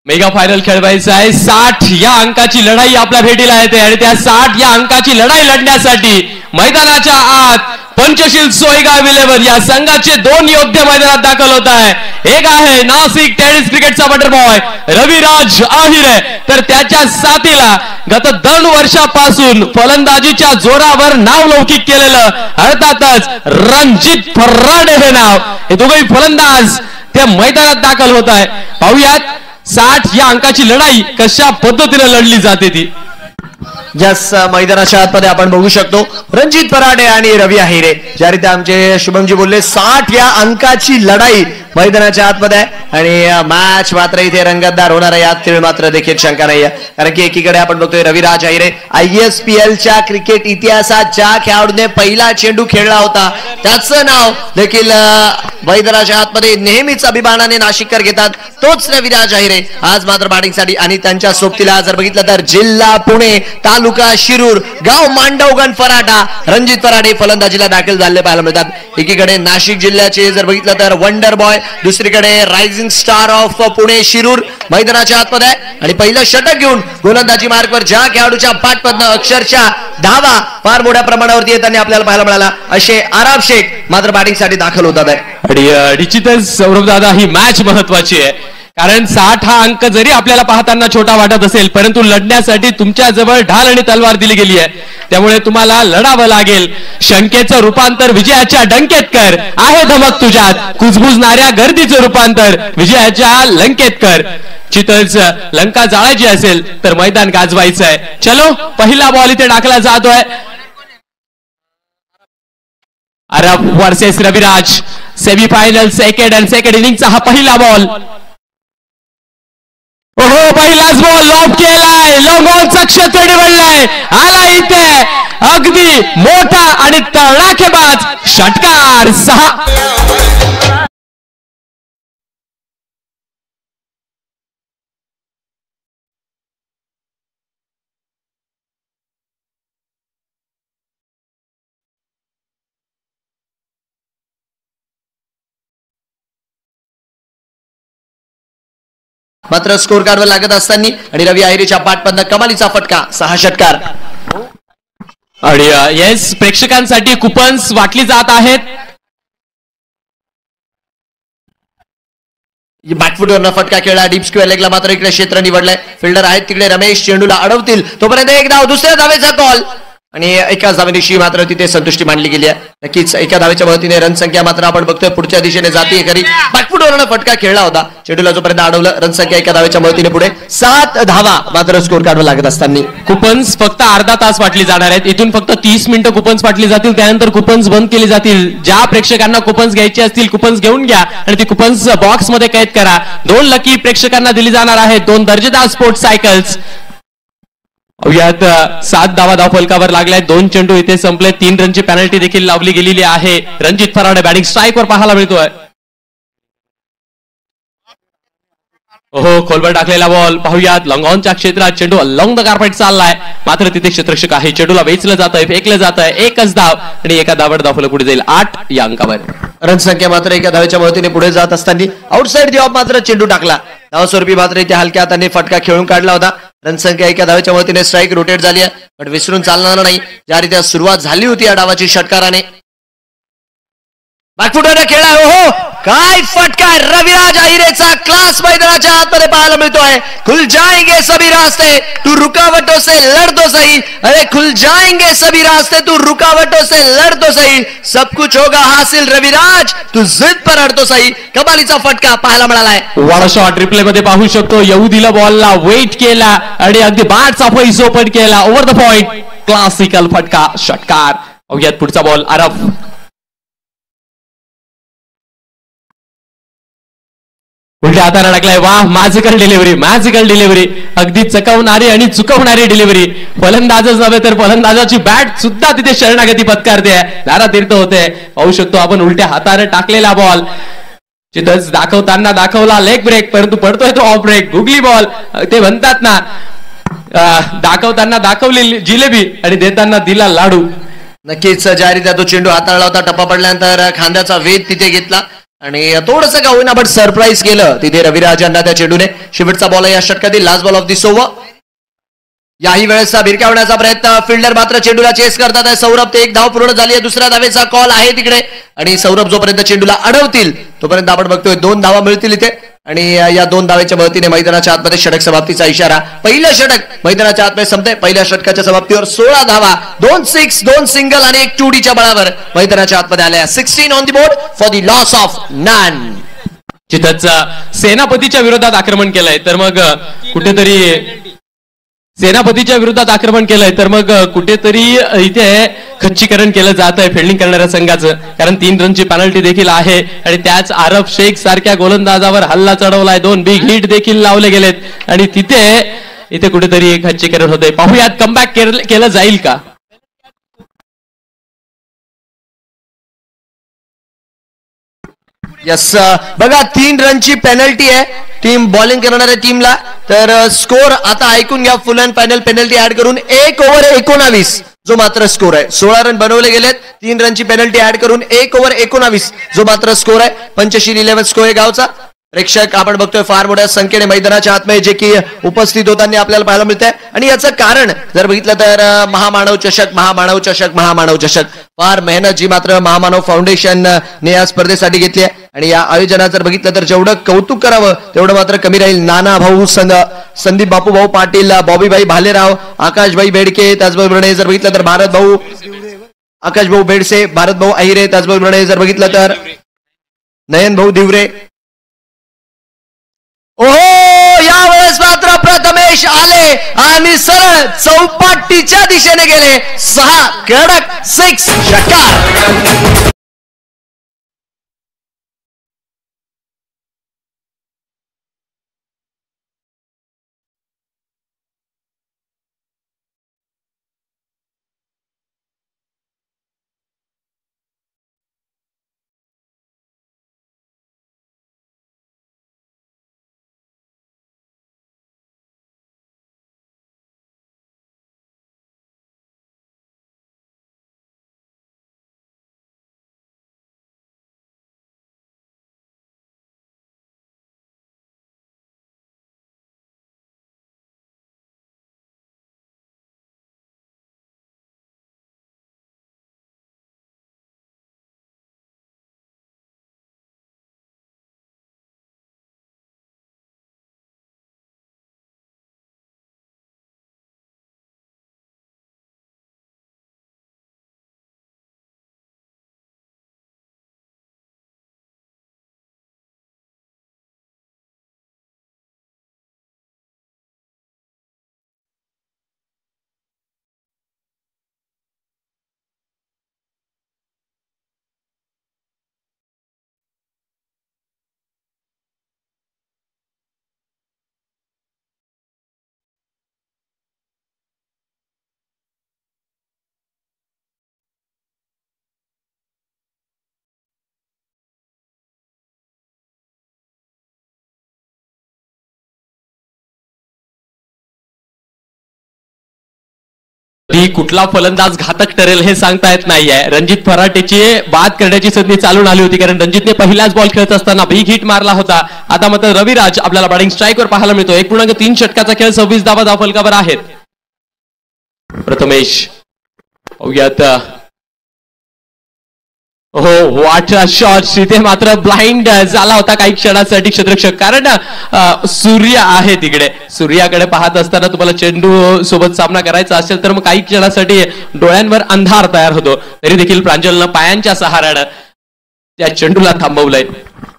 मेगा फायनल खेळवायचं आहे. 60 या अंकाची लढाई आपल्या भेटीला येते आणि त्या 60 या अंकाची लढाई लढण्यासाठी मैदानाच्या आत पंचशील सोयगाव 11 या संघाचे 2 योद्धे मैदानात दाखल होत आहे. एक आहे नाशिक टेनिस क्रिकेटचा बटरबॉय रविराज आहिरे तर त्याच्या साथीला गत 2 वर्षापासून फलंदाजीच्या जोरावर नाव लौकिक केलेलं अर्थातच रणजित फर्राडे हे नाव. हे दोघेही फलंदाज त्या मैदानात दाखल होत आहे. पाहूयात 60 या अंकाची लढाई कशा पद्धतीने लढली जाते ती. जस मैदानाच्या आतमध्ये आपण बघू शकतो रणजित फराडे आणि रवी आहिरे ज्या रीती आमचे शुभमजी बोलले 60 या अंकाची लढाई मैदानाच्या आतमध्ये आणि मॅच मात्र इथे रंगतदार होणार आहे. यात तीळ मात्र देखील शंका नाही आहे. कारण की एकीकडे आपण बघतोय रविराज आहिरे ISPL च्या क्रिकेट इतिहासात ज्या खेळाडूने पहिला चेंडू खेळला होता त्याचं नाव देखील मैदानाच्या आतमध्ये नेहमीच अभिमानाने नाशिककर घेतात. तोच रविराज आहिरे आज मात्र बॅटिंगसाठी आणि त्यांच्या सोबतीला जर बघितलं तर जिल्हा पुणे तालुका शिरूर गाव मांडवगण फराटा रणजित फराडे फलंदाजीला दाखल झाले पाहायला मिळतात. एकीकडे नाशिक जिल्ह्याचे जर बघितलं तर वंडर बॉय दुसरीकडे rising star of Pune Shirur मैदानाच्या आतमध्ये आणि पहिलं षटक घेऊन गोलंदाजी मार्कवर ज्या खेळाडूच्या पाठमधनं अक्षरशः धावा फार मोठ्या प्रमाणावरती येताना आपल्याला पाहायला मिळाला असे आराब शेख मात्र बॅटिंगसाठी दाखल होतात आहे. आणि निश्चितच सौरभ दादा ही मॅच महत्वाची आहे कारण 60 हा अंक जरी आपल्याला पाहताना छोटा वाटत असेल परंतु लढण्यासाठी तुमच्या जवळ ढाल आणि तलवार दिली गेली आहे. त्यामुळे तुम्हाला लढावं लागेल. शंकेचं रूपांतर विजयाच्या डंकेत कर. आहे धमक तुझ्यात कुजबुजणाऱ्या गर्दीचं रूपांतर विजयाच्या लंकेत कर. चितळच लंका जाळायची असेल तर मैदान गाजवायचं आहे. चलो पहिला बॉल इथे टाकला जातोय. अरब वर्सेस रविराज सेमीफायनल सेकंड इनिंगचा हा पहिला बॉल. हो पहिलाच बॉल लॉब केलाय. लॉंगॉनचा क्षेत्र निवडलाय. आला इथे अगदी मोठा आणि तडाखेबाज षटकार 6. मात्र स्कोर कार्डवर लागत असताना आणि रवी आहिरेच्या पाठमधनं कमालीचा फटका 6 षटकार. आणि येस प्रेक्षकांसाठी कुपन्स वाटली जात आहेत. बॅकफुटवरनं फटका खेळला डीप स्क्वेअर लेगला मात्र इकडे क्षेत्र निवडलंय. फिल्डर आहेत तिकडे रमेश चेंडूला अडवतील तोपर्यंत एक धाव दुसऱ्या धावेचा कॉल आणि एकाच धावेनिशी मात्र तिथे संतुष्टी मांडली गेली आहे. नक्कीच एका धावेच्या मदतीने रनसंख्या मात्र आपण बघतोय पुढच्या दिशेने जाते खरी. बॅकफुटवरनं फटका खेळला होता चेंडूला जोपर्यंत अडवलं रनसंख्या एका धावेच्या मदतीने पुढे 7 धावा मात्र स्कोर कार्डवर लागत असताना. कुपन्स फक्त अर्धा तास वाटली जाणार आहेत. इथून फक्त 30 मिनिटं कुपन्स वाटली जातील. त्यानंतर कुपन्स बंद केली जातील. ज्या प्रेक्षकांना कुपन्स घ्यायचे असतील कुपन्स घेऊन घ्या आणि ती कुपन्स बॉक्स मध्ये कैद करा. 2 लकी प्रेक्षकांना दिली जाणार आहेत 2 दर्जेदार स्पोर्ट्स सायकल्स. यात 7 धावा धाव फलकावर लागल्या. 2 चेंडू इथे संपले. 3 रनची पेनल्टी देखील लावली गेलेली आहे. रणजित फराडे बॅटिंग स्ट्राईकवर पाहायला मिळतोय. हो खोलवर टाकलेला बॉल पाहूयात. लॉंगॉनच्या क्षेत्रात चेंडू लॉंग द कार्पेट चाललाय मात्र तिथे क्षेत्ररक्षक आहे. चेंडूला वेचलं जात आहे फेकलं जात आहे. एकच धाव आणि एका धावावर धाव पुढे जाईल 8 या अंकावर. रनसंख्या मात्र एका धावेच्या मदतीने पुढे जात असताना आउटसाइड दी ऑफ मात्र चेंडू टाकला. धावस्वरूपी मात्र इथे हलक्या हाताने फटका खेळून काढला होता. रनसंख्या एका धावेच्या मदतीने स्ट्राईक रोटेट झाली आहे पण विसरून चालणार नाही ज्या रीत्या सुरुवात झाली होती या डावाची षटकाराने. बॅकफुटवर खेळा. हो काय फटका रविराज अहिरेचा क्लास मैदानाच्या आतमध्ये पाहायला मिळतोय. खुल जाएंगे सभी रास्ते तू रुकावटों से लड़ तो सही. अरे खुल जाएंगे सभी रास्ते तू रुकावटों से लड़ तो सही. सब कुछ होगा हासिल रविराज तू जिद पर अड़ तो सही. कमालीचा फटका पाहायला मिळालाय. वाडा शॉट रिप्ले मध्ये पाहू शकतो. येऊ दिला बॉलला वेट केला आणि अगदी बॅटचा पैसो पण केला. ओव्हर द पॉइंट क्लासिकल फटका षटकार. यात पुढचा बॉल आरफ. उलट्या हाताने टाकलाय. वाह मॅजिकल डिलिव्हरी अगदी चकवणारी आणि चुकवणारी डिलिव्हरी. फलंदाजच नव्हे तर फलंदाजाची बॅट सुद्धा तिथे शरणागती पत्कारते. धारा तीर्थ होते. पाहू शकतो आपण उलट्या हाताने टाकलेला बॉल तिथंच दाखवला लेग ब्रेक परंतु पडतोय तो ऑफ ब्रेक. गुगली बॉल ते म्हणतात ना दाखवताना दाखवली जिलेबी आणि देताना दिला लाडू. नक्कीच ज्या रीत्या तो चेंडू हाताळला होता टप्पा पडल्यानंतर खांद्याचा वेध तिथे घेतला आणि थोडंसं का होईना पण सरप्राईज केलं तिथे रविराज यांना त्या चेंडूने. शेवटचा बॉल या षटकातील last ball of this over. याही वेळेचा भिरकावण्याचा प्रयत्न फिल्डर मात्र चेंडूला चेस करतात आहे. सौरभ ते 1 धाव पूर्ण झाली आहे. दुसऱ्या धावेचा कॉल आहे तिकडे आणि सौरभ जोपर्यंत चेंडूला अडवतील तोपर्यंत आपण बघतोय 2 धावा मिळतील इथे आणि या 2 धावेच्या मदतीने मैदानाच्या आतमध्ये षटक समाप्तीचा इशारा. पहिलं षटक मैदानाच्या आतमध्ये संपते. पहिल्या षटकाच्या समाप्तीवर 16 धावा 2 सिक्स 2 सिंगल आणि 1 टूडीच्या बळावर मैदानाच्या आतमध्ये आल्या. 16 on the board for the loss of none. तिथंच सेनापतीच्या विरोधात आक्रमण केलंय तर मग कुठेतरी इथे खच्चीकरण केलं जात आहे फिल्डिंग करणाऱ्या संघाचं. कारण 3 रनची पेनल्टी देखील आहे आणि त्याच आरफ शेख सारख्या गोलंदाजावर हल्ला चढवलाय. 2 बिग हिट देखील लावले गेलेत आणि इथे कुठेतरी खच्चीकरण होते. पाहूयात कमबॅक केलं जाईल का. यस बघा 3 रनची पेनल्टी आहे टीम बॉलिंग करणाऱ्या टीमला. तर स्कोर आता ऐकून घ्या. Full and final penalty add करून 1 ओव्हर 19 जो मात्र स्कोर आहे. 16 रन बनवले गेलेत. 3 रनची पेनल्टी ऍड करून 1 ओव्हर 19 जो मात्र स्कोर आहे. पंचशील 11 स्कोर आहे गावचा. प्रेक्षक आपण बघतोय फार मोठ्या संख्येने मैदानाच्या आतमध्ये जे की उपस्थित होताना आपल्याला पाहायला मिळत आहे आणि याचं कारण जर बघितलं तर महामानव चषक फार मेहनत जी मात्र महामानव फाउंडेशन ने या स्पर्धेसाठी घेतली आहे आणि या आयोजनात जर बघितलं तर जेवढं कौतुक करावं तेवढं मात्र कमी राहील. नाना भाऊ संदीप बापू भाऊ पाटील बॉबीभाई भालेराव आकाशभाई बेडके त्याचबरोबर जर बघितलं तर भारत भाऊ आकाश भाऊ बेडसे भारत भाऊ अहिरे त्याचबरोबर जर बघितलं तर नयन भाऊ दिवरे. ओहो यावेळेस मात्र प्रथमेश आले आणि सरळ चौपाटीच्या दिशेने गेले. 6 कडक 6 षटकार. कधी कुठला फलंदाज घातक ठरेल हे सांगता येत नाहीये. रणजित फराटेची बाद करण्याची संधी चालून आली होती, कारण रणजितने पहिलाच बॉल खेळत असताना बिग हिट मारला होता. आता मात्र रविराज आपल्याला बॅटिंग स्ट्राईकवर पाहायला मिळतो. 1.3 षटकाचा खेळ, 26 धावा धावफलकावर आहेत. प्रथमेश पाहूयात. हो, व्हॉट अ शॉट. तिथे मात्र ब्लाइंड झाला होता काही क्षणासाठी क्षेत्ररक्षक, कारण सूर्य आहे तिकडे. सूर्याकडे पाहत असताना तुम्हाला चेंडू सोबत सामना करायचा असेल तर मग काही क्षणासाठी डोळ्यांवर अंधार तयार होतो. तरी देखील प्रांजलनं पायांच्या सहाऱ्यानं त्या चेंडूला थांबवलंय.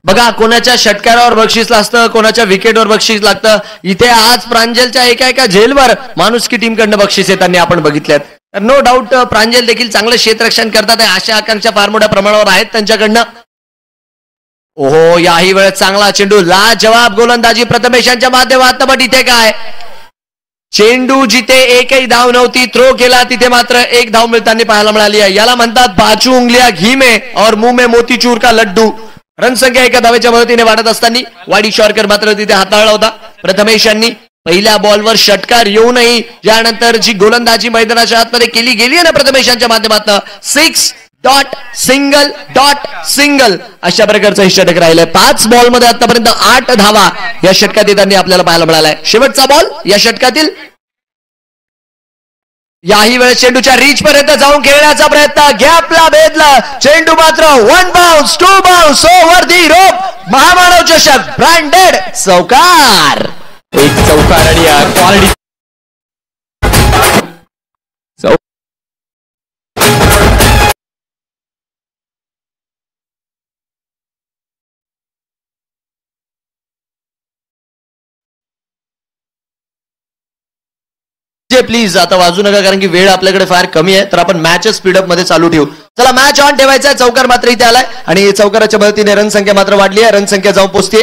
बघा, कोणाच्या षटकारावर बक्षीस लागतं, कोणाच्या विकेटवर बक्षीस लागतं. इथे आज प्रांजलच्या एका झेलवर माणुसकी टीमकडनं बक्षीस येताना आपण बघितल्यात. तर नो डाऊट प्रांजल देखील चांगलं क्षेत्ररक्षण करतात. अशा आकांक्षा फार मोठ्या प्रमाणावर आहेत त्यांच्याकडनं. ओहो, याही वेळेत चांगला चेंडू, लाजवाब गोलंदाजी प्रथमेशांच्या माध्यमातून. पण इथे काय, चेंडू जिथे एकही धाव नव्हती, थ्रो केला तिथे मात्र एक धाव मिळताना पाहायला मिळाली आहे. याला म्हणतात पाचू उंगलिया घी में और मुंह में मोतीचूर का लड्डू. रणसंख्या एका धावेच्या मदतीने वाढत असताना वाडी शॉर्कर मात्र तिथे हाताळला होता. प्रथमेश यांनी पहिल्या बॉलवर षटकार येऊनही यानंतर जी गोलंदाजी मैदानाच्या आतमध्ये केली गेली आहे ना प्रथमेशांच्या माध्यमातून, 6 डॉट सिंगल डॉट सिंगल अशा प्रकारचं हे षटक राहिलंय. 5 बॉल मध्ये आतापर्यंत 8 धावा या षटकात येताना आपल्याला पाहायला मिळालाय. शेवटचा बॉल या षटकातील. याही वेळेस चेंडूच्या रीच पर्यंत जाऊन खेळण्याचा प्रयत्न, गॅपला भेदला चेंडू, मात्र 1 बाउन्स 2 बाउन्स ओव्हर दी रोप. महामानव चषक ब्रँडेड चौकार. एक चौकार आणि क्वालिटी प्लीज आता वाजू नका, कारण की वेळ आपल्याकडे फार कमी आहे. तर आपण मॅच स्पीडअप मध्ये चालू ठेवू. चला, मॅच ऑन ठेवायचा आहे. चौकार मात्र इथे आलाय आणि चौकाराच्या मदतीने रनसंख्या मात्र वाढली आहे. रनसंख्या जाऊन पोहोचते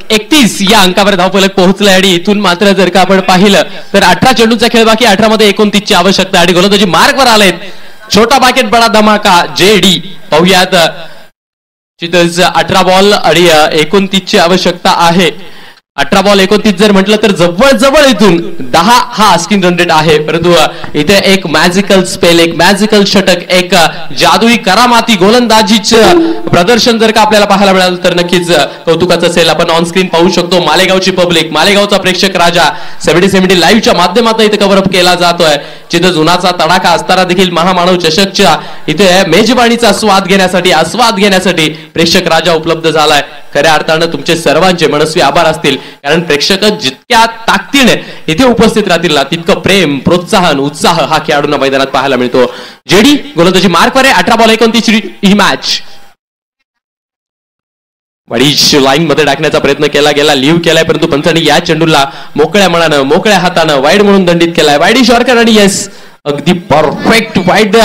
31 या अंकावर धावफलक पोहोचलाय. आणि इथून मात्र जर का आपण पाहिलं तर 18 चेंडूचा खेळ बाकी, 18 मध्ये 29 ची आवश्यकता आणि गोलंदाजी मार्कवर आलेत. छोटा बाकेट बडा धमाका JD. पाहूयात, 18 बॉल आणि 29 ची आवश्यकता आहे. 18 बॉल 29 जर म्हटलं तर जवळ इथून 10 हा आस्किंग रन रेट आहे. परंतु इथे एक मॅजिकल स्पेल, एक मॅजिकल षटक, एक जादुई करामाती गोलंदाजीचं प्रदर्शन जर का आपल्याला पाहायला मिळालं तर नक्कीच कौतुकाचं असेल. आपण ऑन स्क्रीन पाहू शकतो मालेगावची पब्लिक, मालेगावचा प्रेक्षक राजा 70-70 लाईव्हच्या माध्यमातून इथे कव्हरअप केला जातोय. जिथे जुनाचा तडाखा असताना देखील महामानव चषकच्या इथे मेजबानीचा आस्वाद घेण्यासाठी प्रेक्षक राजा उपलब्ध झालाय. खऱ्या अर्थानं तुमचे सर्वांचे मनस्वी आभार असतील, कारण प्रेक्षक जितक्या ताकदीने इथे उपस्थित राहतील ना, तितकं प्रेम, प्रोत्साहन, उत्साह हा खेळाडूंना मैदानात पाहायला मिळतो. JD गोलंदाजी मार्कवर आहे. 18 बॉल 29 ही मॅच. वाडीश लाईन मध्ये टाकण्याचा प्रयत्न केला गेला, लिव्ह केलाय, परंतु पंचांनी या चेंडूला मोकळ्या मनानं, मोकळ्या हातानं वाईड म्हणून दंडित केलाय. वाडी शॉर्कर आणि येस, अगदी परफेक्ट वाईड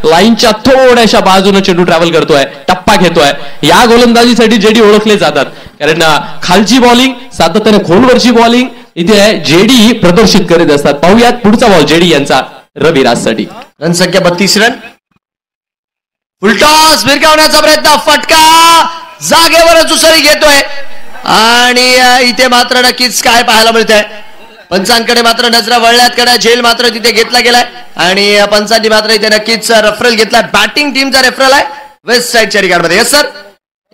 लाईनच्या थोड्याशा बाजूने चेंडू ट्रॅव्हल करतोय, टप्पा घेतोय. या गोलंदाजीसाठी JD ओळखले जातात, कारण खालची बॉलिंग, सातत्याने खोलवरची बॉलिंग इथे JD प्रदर्शित करीत असतात. पाहूयात पुढचा बॉल JD यांचा रविराजसाठी. रनसंख्या 32 रन. फुलटॉस भिरकावण्याचा प्रयत्न, फटका जागेवरच उसळी घेतोय आणि इथे मात्र नक्कीच काय पाहायला मिळतंय, पंचांकडे मात्र नजरा वळल्यात. कडे झेल मात्र तिथे घेतला गेलाय आणि पंचांनी मात्र इथे नक्कीच रेफरल घेतला. बॅटिंग टीमचा रेफरल आहे वेस्ट साईडच्या रिगार्डमध्ये. येस सर,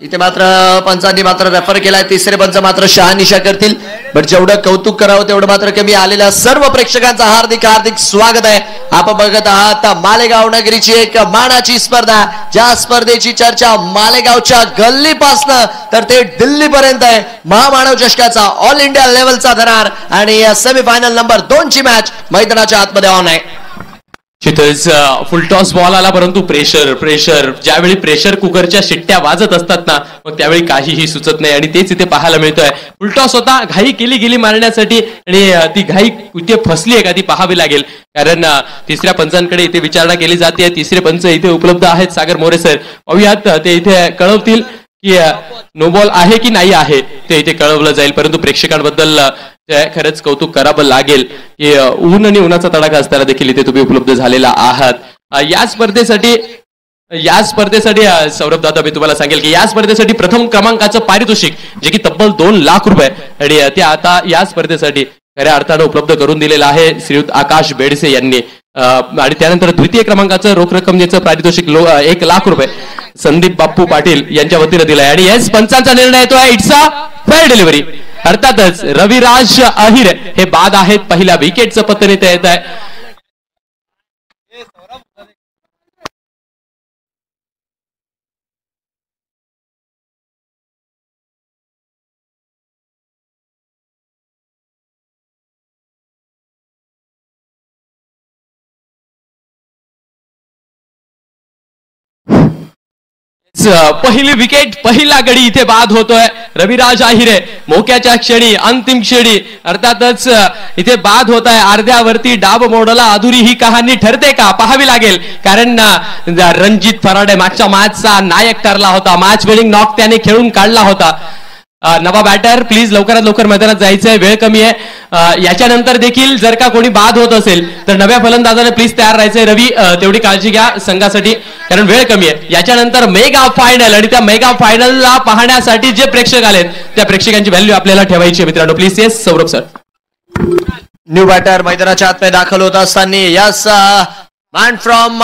इथे मात्र पंचांनी मात्र रेफर केलाय. तिसरे पंच मात्र शहानिशा करतील. बट जेवढं कौतुक करावं तेवढं मात्र कमी. आलेल्या सर्व प्रेक्षकांचा हार्दिक हार्दिक स्वागत आहे. आपण बघत आहात मालेगाव नगरीची एक मानाची स्पर्धा, ज्या स्पर्धेची चर्चा मालेगावच्या गल्लीपासनं तर ते दिल्लीपर्यंत आहे. महामानव चषकाचा ऑल इंडिया लेवलचा दरार आणि सेमीफायनल नंबर 2 ची मॅच मैदानाच्या आतमध्ये ऑन आहे. तिथेच फुलटॉस बॉल आला, परंतु प्रेशर ज्यावेळी प्रेशर कुकरच्या शिट्ट्या वाजत असतात ना, मग त्यावेळी काहीही सुचत नाही आणि तेच इथे पाहायला मिळतोय. फुलटॉस होता, घाई केली गेली मारण्यासाठी आणि ती घाई इथे फसली आहे का ती पाहावी लागेल, कारण तिसऱ्या पंचांकडे इथे विचारणा केली जाते. तिसरे पंच इथे उपलब्ध आहेत, सागर मोरे सर. पाहूयात, ते इथे कळवतील की नो बॉल आहे की नाही आहे, ते इथे कळवलं जाईल. परंतु प्रेक्षकांबद्दल खरंच कौतुक करावं लागेल की ऊन आणि उन्हाचा तडाखा असताना देखील इथे तुम्ही उपलब्ध झालेला आहात. या स्पर्धेसाठी सौरभ दादा, मी तुम्हाला सांगेल की या स्पर्धेसाठी प्रथम क्रमांकाचं पारितोषिक जे की तब्बल 2 लाख रुपये आणि ते आता या स्पर्धेसाठी खऱ्या अर्थानं उपलब्ध करून दिलेलं आहे श्रीयुत आकाश बेडसे यांनी. आणि त्यानंतर द्वितीय क्रमांकाचं रोख रक्कमेचं पारितोषिक 1,00,000 संदीप बाप्पू पाटील यांच्या वतीनं दिलाय. आणि येस, पंचांचा निर्णय येतोय, इट्स अ फेअर डिलिव्हरी. अर्थातच रविराज अहिर हे बाद आहेत. पहिल्या विकेटचं पतन इथे येत आहे. पहिली विकेट, पहिला गडी इथे बाद होतोय. रविराज आहिरे मोक्याच्या क्षणी, अंतिम क्षणी अर्थातच इथे बाद होत आहे. अर्ध्यावरती डाब मोडला, अधुरी ही कहाणी ठरते का पाहावी लागेल. कारण रणजित फराडे मागच्या मॅचचा नायक ठरला होता. मॅच विनिंग नॉक त्याने खेळून काढला होता. नवा बॅटर प्लीज लवकरात लवकर मैदानात जायचंय, वेळ कमी आहे. याच्यानंतर देखील जर का कोणी बाद होत असेल तर नव्या फलंदाजाने प्लीज तयार राहायचंय. रवी तेवढी काळजी घ्या संघासाठी, कारण वेळ कमी आहे. याच्यानंतर मेगा फायनल, आणि त्या मेगा फायनलला पाहण्यासाठी जे प्रेक्षक आलेत त्या प्रेक्षकांची व्हॅल्यू आपल्याला ठेवायची आहे मित्रांनो. Please yes Saurabh sir. New batter मैदानाच्या आतमध्ये दाखल होत असताना यस मॅन फ्रॉम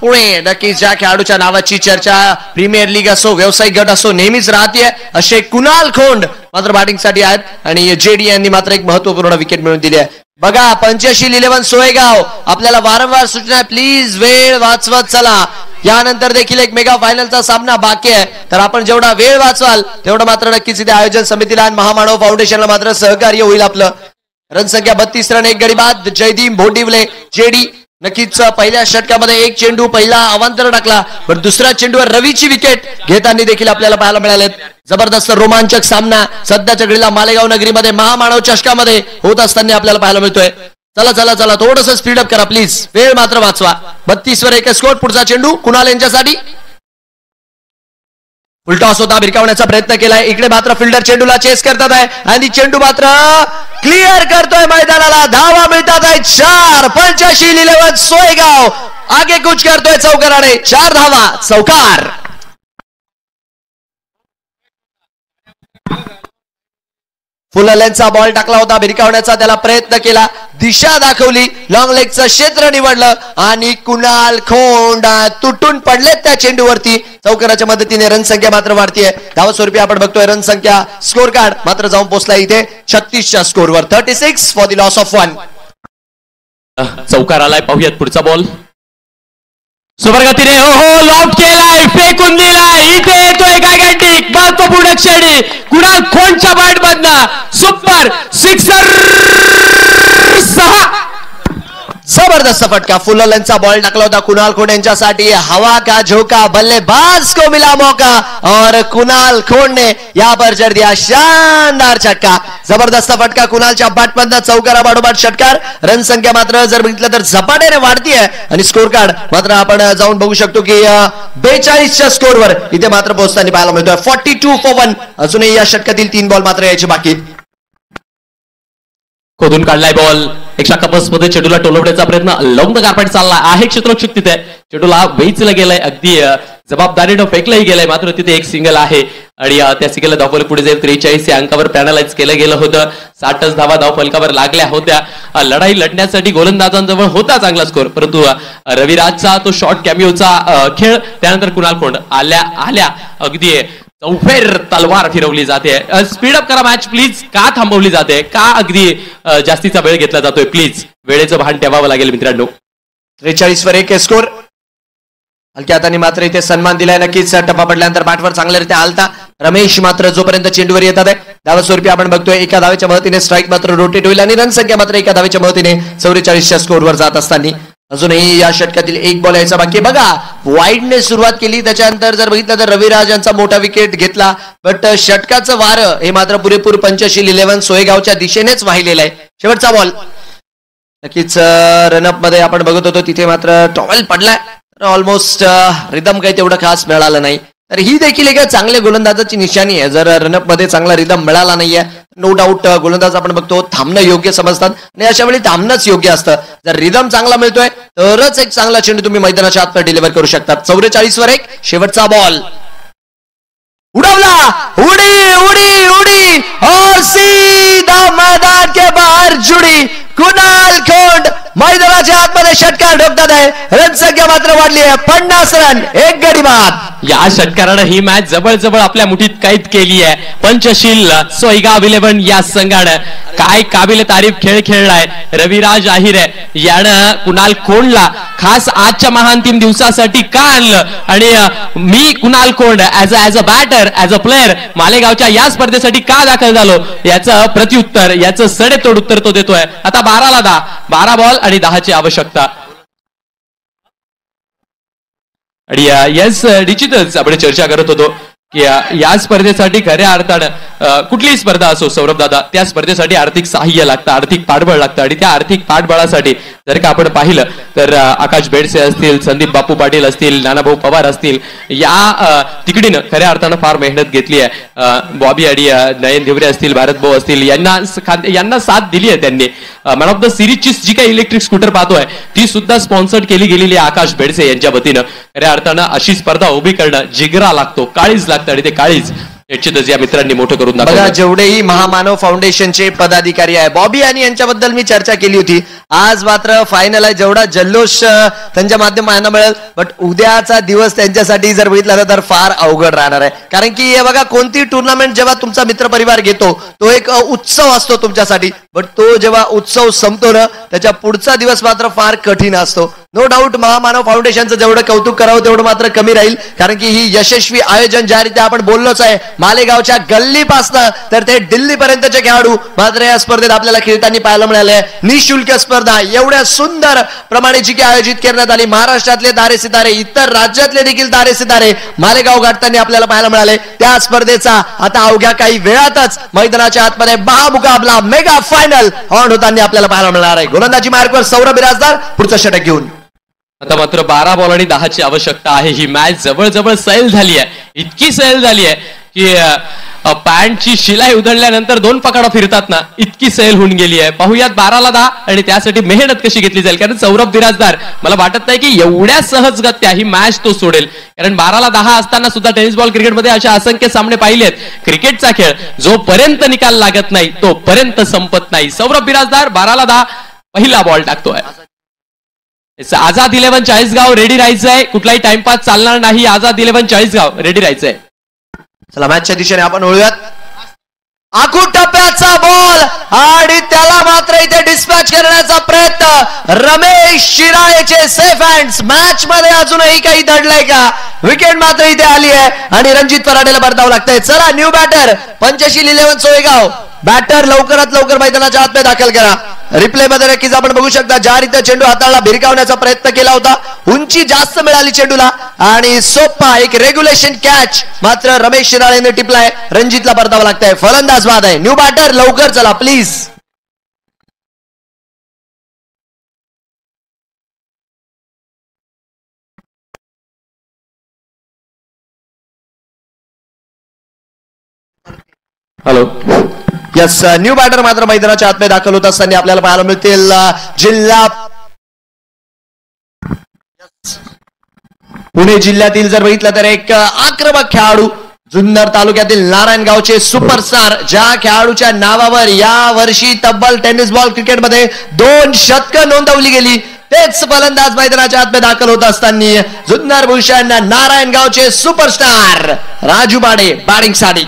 पुणे, नक्कीच ज्या खेळाडूच्या नावाची चर्चा प्रीमियर लीग असो, व्यावसायिक गट असो, नेहमीच राहते, असे कुणाल खोंड मात्र बॅटिंगसाठी आहेत. आणि जेडी यांनी मात्र एक महत्वपूर्ण विकेट मिळवून दिली आहे. बघा 85-11 सोयगाव, आपल्याला वारंवार सूचना आहे, प्लीज वेळ वाचवत चला. यानंतर देखील एक मेगा फायनलचा सामना बाकी आहे, तर आपण जेवढा वेळ वाचवाल तेवढं मात्र नक्कीच इथे आयोजन समितीला आणि महामानव फाउंडेशनला मात्र सहकार्य होईल आपलं. रनसंख्या 32 रन, एक गडी बाद. जयदीप भोंडिवले जेडी नक्कीच पहिल्या षटकामध्ये एक चेंडू पहिला अवांतर टाकला, पण दुसऱ्या चेंडूवर रवीची विकेट घेताना देखील आपल्याला पाहायला मिळाले. जबरदस्त रोमांचक सामना सध्याच्या घडीला मालेगाव नगरीमध्ये महामानव चषकामध्ये होत असताना आपल्याला पाहायला मिळतोय. चला चला चला, थोडस स्पीडअप करा प्लीज, वेळ मात्र वाचवा. 32 वर 1 स्कोर. पुढचा चेंडू कुणाल यांच्यासाठी, फुलटॉस होता, भिरकावण्याचा प्रयत्न केलाय. इकडे मात्र फिल्डर चेंडूला चेस करतात आहे आणि चेंडू मात्र क्लिअर करतोय मैदानाला. धावा मिळतात आहे 4. 85-11 सोयगाव आगे कूच करतोय चौकाराने. 4 धावा, चौकार. फुललेनचा बॉल टाकला होता, भिरकावण्याचा त्याला प्रयत्न केला, दिशा दाखवली, लॉंग लेगचं क्षेत्र निवडलं आणि कुणाल खोंड तुटून पडलेत त्या चेंडूवरती. चौकाराच्या मदतीने रनसंख्या मात्र वाढतीये. धावा स्वरूपी आपण बघतोय रनसंख्या स्कोर कार्ड मात्र जाऊन पोहोचला इथे 36च्या स्कोरवर. 36 फॉर द लॉस ऑफ 1. चौकार आलाय, पाहूयात पुढचा बॉल. सुबरगतीने हो लॉफ्ट केलाय, फेकून दिलाय. इथे येतोय गायगॅटिक महत्वपूर्ण क्षणी कुणाल खोंडच्या बॅट मधनं सुपर सिक्सर 6. जबरदस्त फटका. फुललेनचा बॉल टाकला होता कुणाल खोंड यांच्यासाठी. हवा का झोका, बल्लेबाज को मिला मौका और कुणाल खोंड ने यहाँ पर जड़ दिया शानदार छटका. जबरदस्त फटका कुणालच्या बॅटमधनं चौकाराबाडोबाद षटकार. रन संख्या मात्र जर बघितलं तर झपाट्याने वाढतीये आणि स्कोर कार्ड मात्र आपण जाऊन बघू शकतो की 42च्या स्कोरवर इथे मात्र पोहोचताना पाहायला मिळतोय. 42 for 1. अजूनही या षटकातील 3 बॉल मात्र यायचे बाकी. खोदून काढलाय बॉल. एक कपस मध्ये चेंडूला टोलवण्याचा प्रयत्न, लॉंग द कार्पेट चालला आहे. क्षेत्ररक्षक तिथे चेंडूला वेचलं गेलंय, अगदी जबाबदारीनं फेकलंही गेलंय. मात्र तिथे एक सिंगल आहे आणि त्या सिंगलला धावफलक पुढे जाईल. 43 या अंकावर पॅनलाइज केलं गेलं होतं. 60च धावा धावफलकावर लागल्या होत्या. लढाई लढण्यासाठी गोलंदाजांजवळ होता चांगला स्कोर, परंतु रविराजचा तो शॉर्ट कॅमिओचा खेळ, त्यानंतर कुणाल खोंड आल्या अगदी चौफेर तलवार फिरवली जाते. स्पीडअप करा मॅच प्लीज. का थांबवली जाते, का अगदी जास्तीचा वेळ घेतला जातोय, प्लीज वेळेचं भान ठेवावं लागेल मित्रांनो. 43 वर 1 स्कोर. हलक्या हाताने मात्र इथे सन्मान दिलाय. नक्कीच टप्पा पडल्यानंतर बॅटवर चांगल्यारीत्या आलता रमेश मात्र जोपर्यंत चेंडूवर येतात आहे. धावा स्वरूपी आपण बघतोय एका धावेच्या मदतीने स्ट्राईक मात्र रोटेट होईल आणि रनसंख्या मात्र एका धावेच्या मदतीने 44च्या स्कोरवर जात असताना अजूनही या षटकातील 1 बॉल यायचा बाकी. बघा वाईडने सुरुवात केली, त्याच्यानंतर जर बघितलं तर रविराज यांचा मोठा विकेट घेतला, बट षटकाचं वारं हे मात्र पुरेपूर 85-11 सोयगावच्या दिशेनेच वाहिलेलं आहे. शेवटचा बॉल नक्कीच रनअप मध्ये आपण बघत होतो, तिथे मात्र टॉवेल पडलाय. ऑलमोस्ट रिदम काही तेवढं खास मिळालं नाही, तर ही देखील एक चांगल्या गोलंदाजाची निशाणी आहे. जर रनअप मध्ये चांगला रिदम मिळाला नाहीये, नो डाऊट गोलंदाज आपण बघतो थांबणं योग्य समजतात आणि अशा वेळी थांबणंच योग्य असतं. जर रिदम चांगला मिळतोय तरच एक चांगला चेंडू तुम्ही मैदानाच्या आत डिलिव्हर करू शकता. 44 वर 1 शेवटचा बॉल उड़ावला, उड़ी उड़ी उड़ी और सीधा मैदान के बाहर जुड़ी. कुणाल खोंड मैदानाच्या आतमध्ये षटकार ठोकतात आहे. रन संख्या मात्र वाढली आहे 50 रन, 1 गडी बाद. या षटकारानं ही मॅच जवळ आपल्या मुठीत कैद केली आहे. पंचशील सोयगाव 11 या संघानं काय काबिल तारीफ खेळ खेळलाय. रविराज आहिरे यानं कुणाल कोंडला खास आजच्या महाअंतिम दिवसासाठी का आणलं आणि मी Kunal Kond as a batter as a player मालेगावच्या या स्पर्धेसाठी का दाखल झालो याचं प्रत्युत्तर, याचं सडेतोड उत्तर तो देतोय. आता 12ला 10, 12 बॉल आणि 10ची आवश्यकता. आणि यस निश्चितच आपण चर्चा करत होतो की या स्पर्धेसाठी खऱ्या अर्थानं कुठलीही स्पर्धा असो सौरभ दादा, त्या स्पर्धेसाठी आर्थिक सहाय्य लागतं, आर्थिक पाठबळ लागतं. आणि त्या आर्थिक पाठबळासाठी जर का आपण पाहिलं तर आकाश बेडसे असतील, संदीप बापू पाटील असतील, नानाभाऊ पवार असतील, या तिकडीनं खऱ्या अर्थानं फार मेहनत घेतली आहे. बॉबी आणि नयन धिवरे असतील, भारत भाऊ असतील, यांना साथ दिली आहे त्यांनी. मॅन ऑफ द सिरीजची जी काही इलेक्ट्रिक स्कूटर पाहतोय ती सुद्धा स्पॉन्सर्ड केली गेलेली आहे आकाश बेडसे यांच्या वतीनं. खऱ्या अर्थानं अशी स्पर्धा उभी करणं जिगरा लागतो, काळीज लागतं आणि ते काळीज निश्चितच या मित्रांनी मोठं करून बघा. जेवढेही महामानव फाउंडेशनचे पदाधिकारी आहे बॉबी आणि यांच्याबद्दल मी चर्चा केली होती. आज मात्र फायनल आहे. जेवढा जल्लोष त्यांच्या माध्यमांना मिळेल, बट उद्याचा दिवस त्यांच्यासाठी जर बघितला तर फार अवघड राहणार आहे. कारण की हे बघा, कोणती टुर्नामेंट जेव्हा तुमचा मित्रपरिवार घेतो तो एक उत्सव असतो तुमच्यासाठी, बट तो जेव्हा उत्सव संपतो ना त्याच्या पुढचा दिवस मात्र फार कठीण असतो. नो डाऊट महामानव फाउंडेशनचं जेवढं कौतुक करावं तेवढं मात्र कमी राहील. कारण की ही यशस्वी आयोजन ज्या रीती आपण बोललोच आहे, मालेगावच्या गल्लीपासनं तर ते दिल्लीपर्यंतचे खेळाडू मात्र या स्पर्धेत आपल्याला खेळताना पाहायला मिळाले. निशुल्क स्पर्धा एवढ्या सुंदर प्रमाणे जी काही आयोजित करण्यात आली, महाराष्ट्रातले तारे सितारे, इतर राज्यातले देखील तारे सितारे मालेगाव गाठताना आपल्याला पाहायला मिळाले. त्या स्पर्धेचा आता अवघ्या काही वेळातच मैदानाच्या आतमध्ये महामुकाबला मेगा फायनल ऑन होताना आपल्याला पाहायला मिळणार आहे. गोलंदाजी मार्कवर सौरभ बिराजदार पुढचं षटक घेऊन. आता मात्र 12 बॉल आणि 10ची आवश्यकता आहे. ही मॅच जवळ सैल झाली आहे, इतकी सैल झाली आहे की पॅन्टची शिलाई उधळल्यानंतर 2 पकडा फिरतात ना, इतकी सैल होऊन गेली आहे. पाहूयात 12ला 10 आणि त्यासाठी मेहनत कशी घेतली जाईल. कारण सौरभ बिराजदार मला वाटत नाही की एवढ्या सहजगत्या ही मॅच तो सोडेल. कारण 12ला 10 असताना सुद्धा टेनिस बॉल क्रिकेटमध्ये अशा असंख्य सामने पाहिलेत. क्रिकेटचा खेळ जोपर्यंत निकाल लागत नाही तोपर्यंत संपत नाही. सौरभ बिराजदार 12ला 10 पहिला बॉल टाकतोय. आझाद 11 चाळीसगाव रेडी राहायचंय, कुठलाही टाइमपास चालणार नाही. आझाद 11 चाळीसगाव रेडी राहायचंय. चला मॅचच्या दिशेने आपण वळूयात. आखू टप्प्याचा बॉल आणि त्याला मात्र इथे डिस्पॅच करण्याचा प्रयत्न. रमेश शिराळेचे सेफ हँड्स. मॅच मध्ये अजूनही काही दडलंय का? विकेट मात्र इथे आली आहे आणि रणजित फराडेला परतावं लागतंय. चला new batter Panchsheel 11 Soygaon. Batter लवकरात लवकर मैदानाच्या आतमध्ये दाखल करा. रिप्ले मध्ये नक्कीच आपण बघू शकता ज्या रीती चेंडू हाताळला, भिरकावण्याचा प्रयत्न केला होता, उंची जास्त मिळाली चेंडूला आणि सोपा एक रेग्युलेशन कॅच मात्र रमेश शिराळेने टिपलाय. रणजितला परतावं लागतंय. फलंदाज बाद आहे. न्यू बॅटर लवकर चला please. Hello. Yes, new batter मात्र मैदानाच्या आतमध्ये दाखल होत असताना आपल्याला पाहायला मिळतील जिल्हा पुणे जिल्ह्यातील जर बघितलं तर एक आक्रमक खेळाडू, जुन्नर तालुक्यातील नारायणगावचे सुपरस्टार, ज्या खेळाडूच्या नावावर या वर्षी तब्बल टेनिस बॉल क्रिकेटमध्ये 2 शतकं नोंदवली गेली, तेच फलंदाज मैदानाच्या आतमध्ये दाखल होत असताना जुन्नर भूषण नारायणगावचे सुपरस्टार राजू बाडे बॅटिंगसाठी.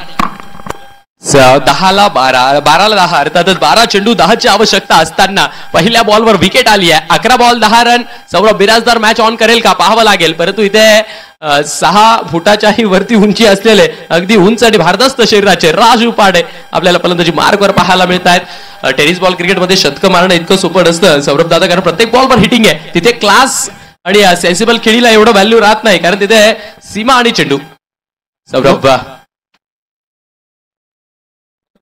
10ला 12, 12ला 10 अर्थातच 12 चेंडू 10ची आवश्यकता असताना पहिल्या बॉलवर विकेट आली आहे. 11 ball 10 run. Saurabh Birajdar match on करेल का पाहावं लागेल. परंतु इथे 6 फुटाच्याही वरती उंची असलेले अगदी उंच आणि भारदस्त शरीराचे राजू पाडे आपल्याला फलंदाजी मार्कवर पाहायला मिळत आहेत. टेनिस बॉल क्रिकेटमध्ये शतकं मारणं इतकं सोपं नसतं सौरभ दादा, कारण प्रत्येक बॉलवर हिटिंग आहे. तिथे क्लास आणि सेन्सिबल खेळीला एवढं व्हॅल्यू राहत नाही, कारण तिथे सीमा आणि चेंडू. सौरभ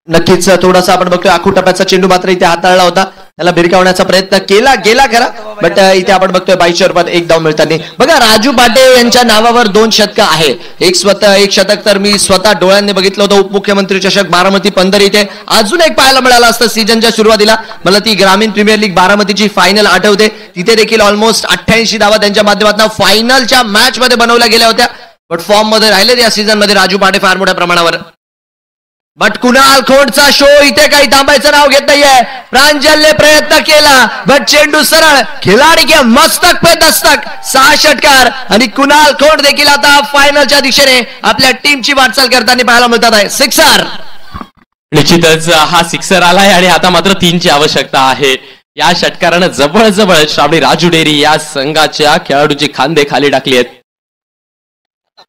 नक्कीच थोडासा आपण बघतोय आखू टप्प्याचा चेंडू मात्र इथे हाताळला होता, त्याला भिरकावण्याचा प्रयत्न गेला खरा, बट इथे आपण बघतोय 22 रुपयात 1 धाव मिळताना. बघा राजू पाटे यांच्या नावावर 2 शतकं आहे. एक शतक तर मी स्वतः डोळ्यांनी बघितलं होतं. उपमुख्यमंत्री चषक बारामती 15 इथे अजून एक पाहायला मिळालं असतं सीझनच्या सुरुवातीला. मला ती ग्रामीण प्रीमियर लीग बारामतीची फायनल आठवते. तिथे देखील ऑलमोस्ट 88 धावा त्यांच्या माध्यमातून फायनलच्या मॅच मध्ये बनवल्या गेल्या होत्या. बट फॉर्म मध्ये राहिले या सीझन मध्ये राजू पाटे फार मोठ्या प्रमाणावर. बट कुणाल खोंडचा शो इथे काही थांबायचं नाव घेत नाहीये. प्रांजलने प्रयत्न केला बट चेंडू सरळ खिलाडी के मस्तक पे दस्तक. 6 षटकार आणि कुणाल खोंड देखील आता फायनलच्या दिशेने आपल्या टीमची वाटचाल करताना पाहायला मिळतात आहे. सिक्सर. निश्चितच हा सिक्सर आलाय आणि आता मात्र 3ची आवश्यकता आहे. या षटकारानं जवळ श्रावणी राजू डेरी या संघाच्या खेळाडूची खांदे खाली टाकली आहेत.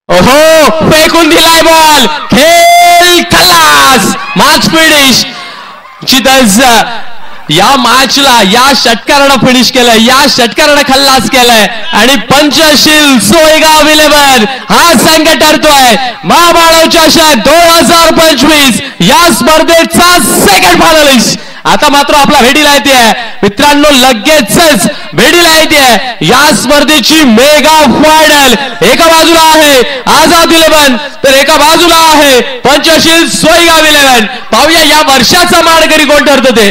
ओहो, फेकून दिलाय बॉल. खेळ खलास. Match finish. निश्चितच या मॅचला या षटकारानं फिनिश केलंय. या षटकारानं खल्लास केलंय आणि पंचशील सोयगाव 11 हा संघ ठरतोय महाबाळव चषक 2025 या स्पर्धेचा सेकंड फायनलिस्ट. आता मात्र आपला भेटीला येते मित्रांनो, लगेचच भेटीला येते या स्पर्धेची मेगा फायनल. एका बाजूला आहे आझाद 11 तर एका बाजूला आहे पंचशील सोयगाव 11. पाहूया या वर्षाचा मानकरी कोण ठरतं ते.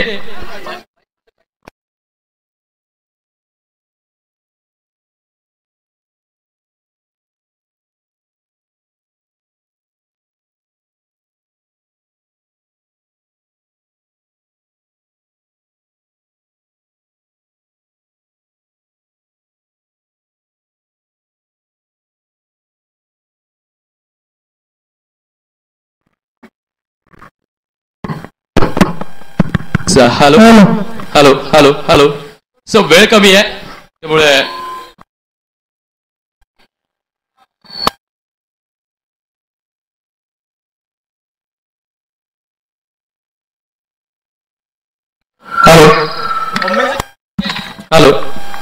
Hello hello hello hello. So वेळ कमी आहे त्यामुळे hello hello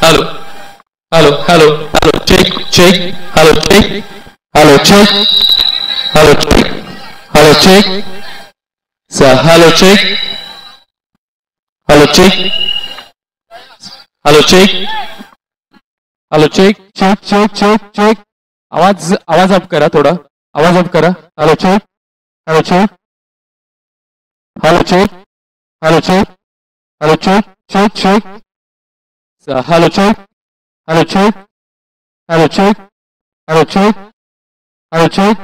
hello hello hello hello check check. Hello check. Hello check. Hello check. Hello check. Hello check. Hello check. Hello check. Hello check. Check check check check. आवाज up करा, थोडा आवाज up करा. Hello check. Hello check. Hello check. Hello check. Hello check check check. Hello check. Hello check. Hello check. Hello check. Hello check.